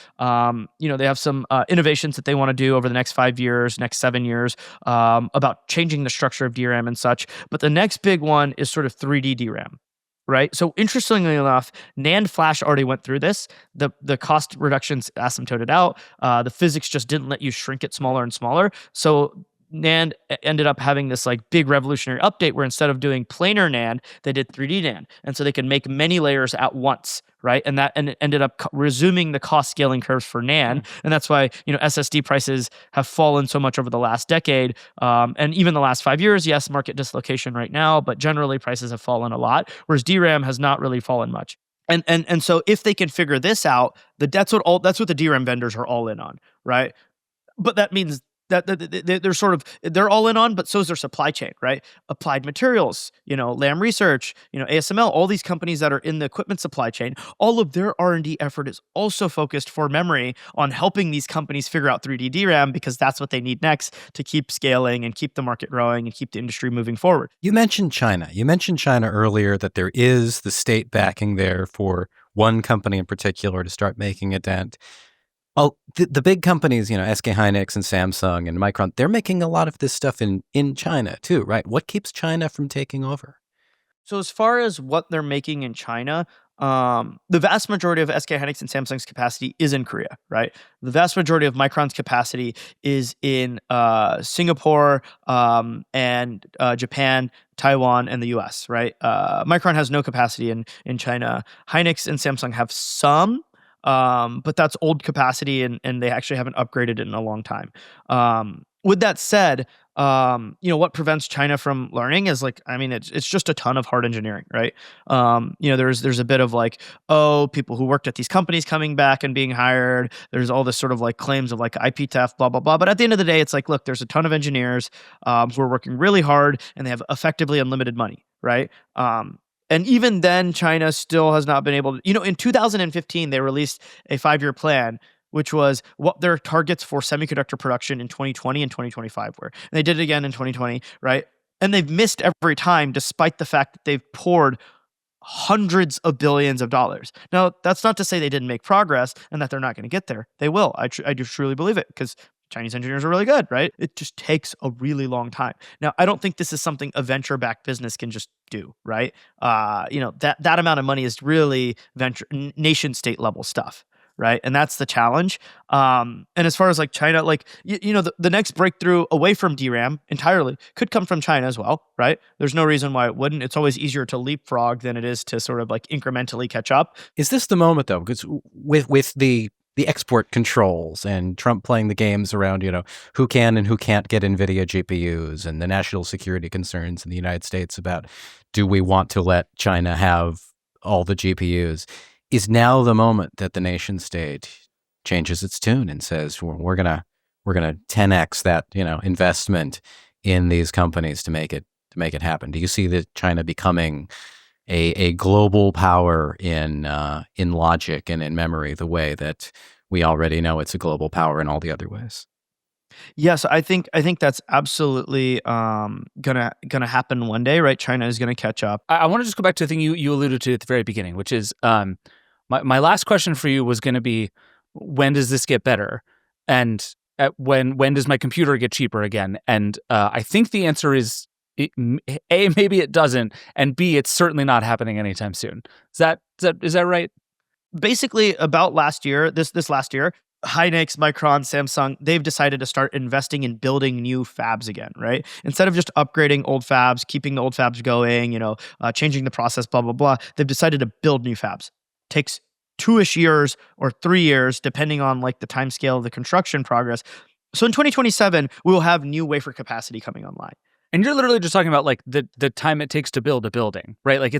innovations that they want to do over the next 5 years, next 7 years, about changing the structure of DRAM and such. But the next big one is sort of 3D DRAM. Right. So interestingly enough, NAND flash already went through this. The cost reductions asymptoted out. The physics just didn't let you shrink it smaller and smaller. So NAND ended up having this like big revolutionary update where instead of doing planar NAND, they did 3D NAND. And so they could make many layers at once, right? And it ended up resuming the cost scaling curves for NAND. And that's why, SSD prices have fallen so much over the last decade. And even the last 5 years, yes, market dislocation right now, but generally prices have fallen a lot, whereas DRAM has not really fallen much. And so if they can figure this out, that's what the DRAM vendors are all in on, right? But that means that they're all in on, but so is their supply chain, right? Applied Materials, Lam Research, ASML, all these companies that are in the equipment supply chain, all of their R&D effort is also focused for memory on helping these companies figure out 3D DRAM, because that's what they need next to keep scaling and keep the market growing and keep the industry moving forward. You mentioned China. Earlier, that there is the state backing there for one company in particular to start making a dent. Well, the big companies, SK Hynix and Samsung and Micron, they're making a lot of this stuff in China too, right? What keeps China from taking over? So as far as what they're making in China, the vast majority of SK Hynix and Samsung's capacity is in Korea, right? The vast majority of Micron's capacity is in Singapore and Japan, Taiwan, and the US, right? Micron has no capacity in China. Hynix and Samsung have some, but that's old capacity, and they actually haven't upgraded it in a long time. With that said, what prevents China from learning is it's just a ton of hard engineering, right? There's a bit of people who worked at these companies coming back and being hired. There's all this sort of claims of IP theft, blah, blah, blah. But at the end of the day, it's look, there's a ton of engineers who are working really hard, and they have effectively unlimited money, right? And even then, China still has not been able to, in 2015, they released a 5-year plan, which was what their targets for semiconductor production in 2020 and 2025 were. And they did it again in 2020, right? And they've missed every time, despite the fact that they've poured hundreds of billions of dollars. Now, that's not to say they didn't make progress and that they're not going to get there. They will. I do truly believe it, because Chinese engineers are really good, right? It just takes a really long time. Now, I don't think this is something a venture-backed business can just do, right? That amount of money is really nation state level stuff, right? And that's the challenge. And as far as like China, like the next breakthrough away from DRAM entirely could come from China as well, right? There's no reason why it wouldn't. It's always easier to leapfrog than it is to sort of like incrementally catch up. Is this the moment though? Because with the export controls and Trump playing the games around, who can and who can't get NVIDIA GPUs, and the national security concerns in the United States about, do we want to let China have all the GPUs? Is now the moment that the nation state changes its tune and says, we're gonna 10x that, investment in these companies to make it happen? Do you see that China becoming a global power in logic and in memory, the way that we already know it's a global power in all the other ways? Yes, I think that's absolutely gonna happen one day, right? China is gonna catch up. I want to just go back to the thing you alluded to at the very beginning, which is my last question for you was going to be, when does this get better, and when does my computer get cheaper again? And I think the answer is A, maybe it doesn't, and B, it's certainly not happening anytime soon. Is that right? Basically, about last year, this last year, Hynix, Micron, Samsung, they've decided to start investing in building new fabs again, right? Instead of just upgrading old fabs, keeping the old fabs going, changing the process, blah, blah, blah, they've decided to build new fabs. Takes 2-ish years or 3 years, depending on like the time scale of the construction progress. So in 2027, we will have new wafer capacity coming online. And you're literally just talking about like the time it takes to build a building, right? Like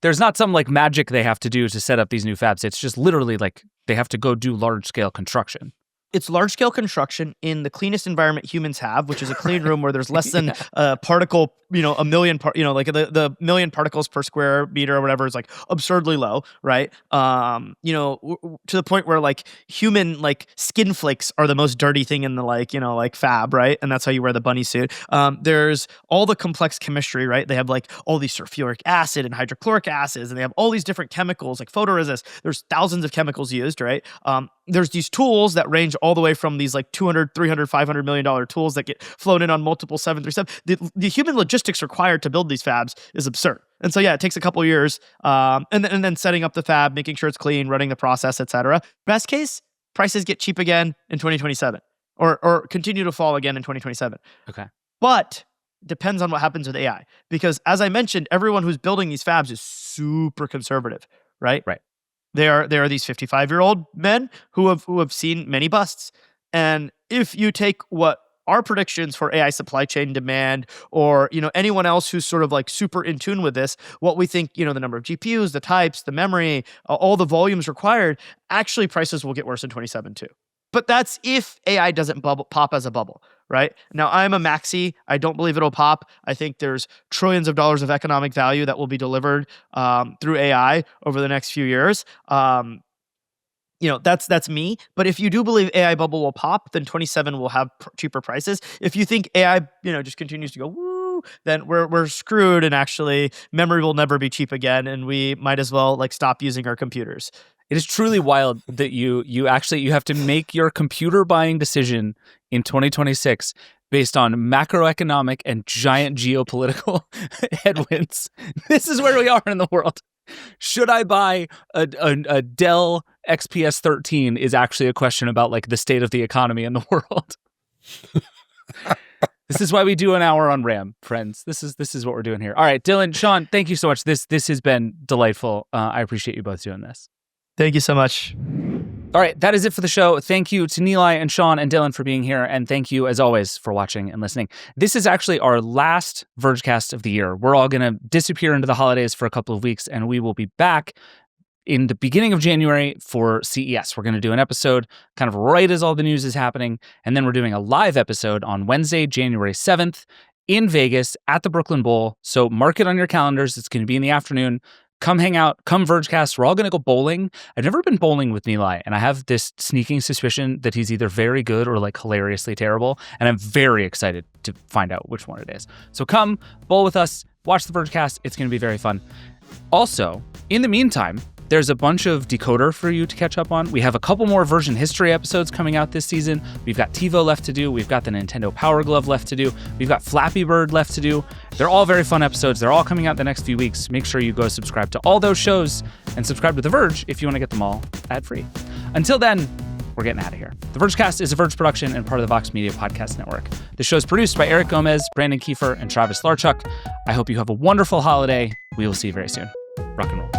there's not some like magic they have to do to set up these new fabs. It's just literally like they have to go do large scale construction. It's large-scale construction in the cleanest environment humans have, which is a clean room where there's less than a particle, a million, like the million particles per square meter or whatever is like absurdly low, right? To the point where like human like skin flakes are the most dirty thing in the like fab, right? And that's how you wear the bunny suit. There's all the complex chemistry, right? They have like all these sulfuric acid and hydrochloric acids, and they have all these different chemicals like photoresist. There's thousands of chemicals used, right? There's these tools that range all the way from these like $200, $300, $500 million tools that get flown in on multiple 737. The human logistics required to build these fabs is absurd. And so, yeah, it takes a couple years. And then setting up the fab, making sure it's clean, running the process, etc. Best case, prices get cheap again in 2027 or continue to fall again in 2027. Okay. But depends on what happens with AI. Because as I mentioned, everyone who's building these fabs is super conservative, right? Right. There are these 55-year-old men who have seen many busts. And if you take what our predictions for AI supply chain demand or, anyone else who's sort of like super in tune with this, what we think, the number of GPUs, the types, the memory, all the volumes required, actually prices will get worse in 27 too. But that's if AI doesn't pop as a bubble, right? Now, I'm a maxi. I don't believe it'll pop. I think there's trillions of dollars of economic value that will be delivered through AI over the next few years. That's me. But if you do believe AI bubble will pop, then 27 will have cheaper prices. If you think AI, just continues to go woo, then we're screwed, and actually memory will never be cheap again, and we might as well like stop using our computers. It is truly wild that you have to make your computer buying decision in 2026 based on macroeconomic and giant geopolitical headwinds. This is where we are in the world. Should I buy a Dell XPS 13 is actually a question about like the state of the economy in the world. This is why we do an hour on RAM, friends. This is what we're doing here. All right, Dylan, Sean, thank you so much. This has been delightful. I appreciate you both doing this. Thank you so much. All right, that is it for the show. Thank you to Nilay and Sean and Dylan for being here. And thank you, as always, for watching and listening. This is actually our last Vergecast of the year. We're all going to disappear into the holidays for a couple of weeks, and we will be back in the beginning of January for CES. We're going to do an episode kind of right as all the news is happening. And then we're doing a live episode on Wednesday, January 7th in Vegas at the Brooklyn Bowl. So mark it on your calendars. It's going to be in the afternoon. Come hang out, come Vergecast. We're all going to go bowling. I've never been bowling with Nilay, and I have this sneaking suspicion that he's either very good or like hilariously terrible, and I'm very excited to find out which one it is. So come bowl with us, watch the Vergecast. It's going to be very fun. Also, in the meantime, there's a bunch of Decoder for you to catch up on. We have a couple more Version History episodes coming out this season. We've got TiVo left to do. We've got the Nintendo Power Glove left to do. We've got Flappy Bird left to do. They're all very fun episodes. They're all coming out the next few weeks. Make sure you go subscribe to all those shows and subscribe to The Verge if you want to get them all ad-free. Until then, we're getting out of here. The Vergecast is a Verge production and part of the Vox Media Podcast Network. The show is produced by Eric Gomez, Brandon Kiefer, and Travis Larchuk. I hope you have a wonderful holiday. We will see you very soon. Rock and roll.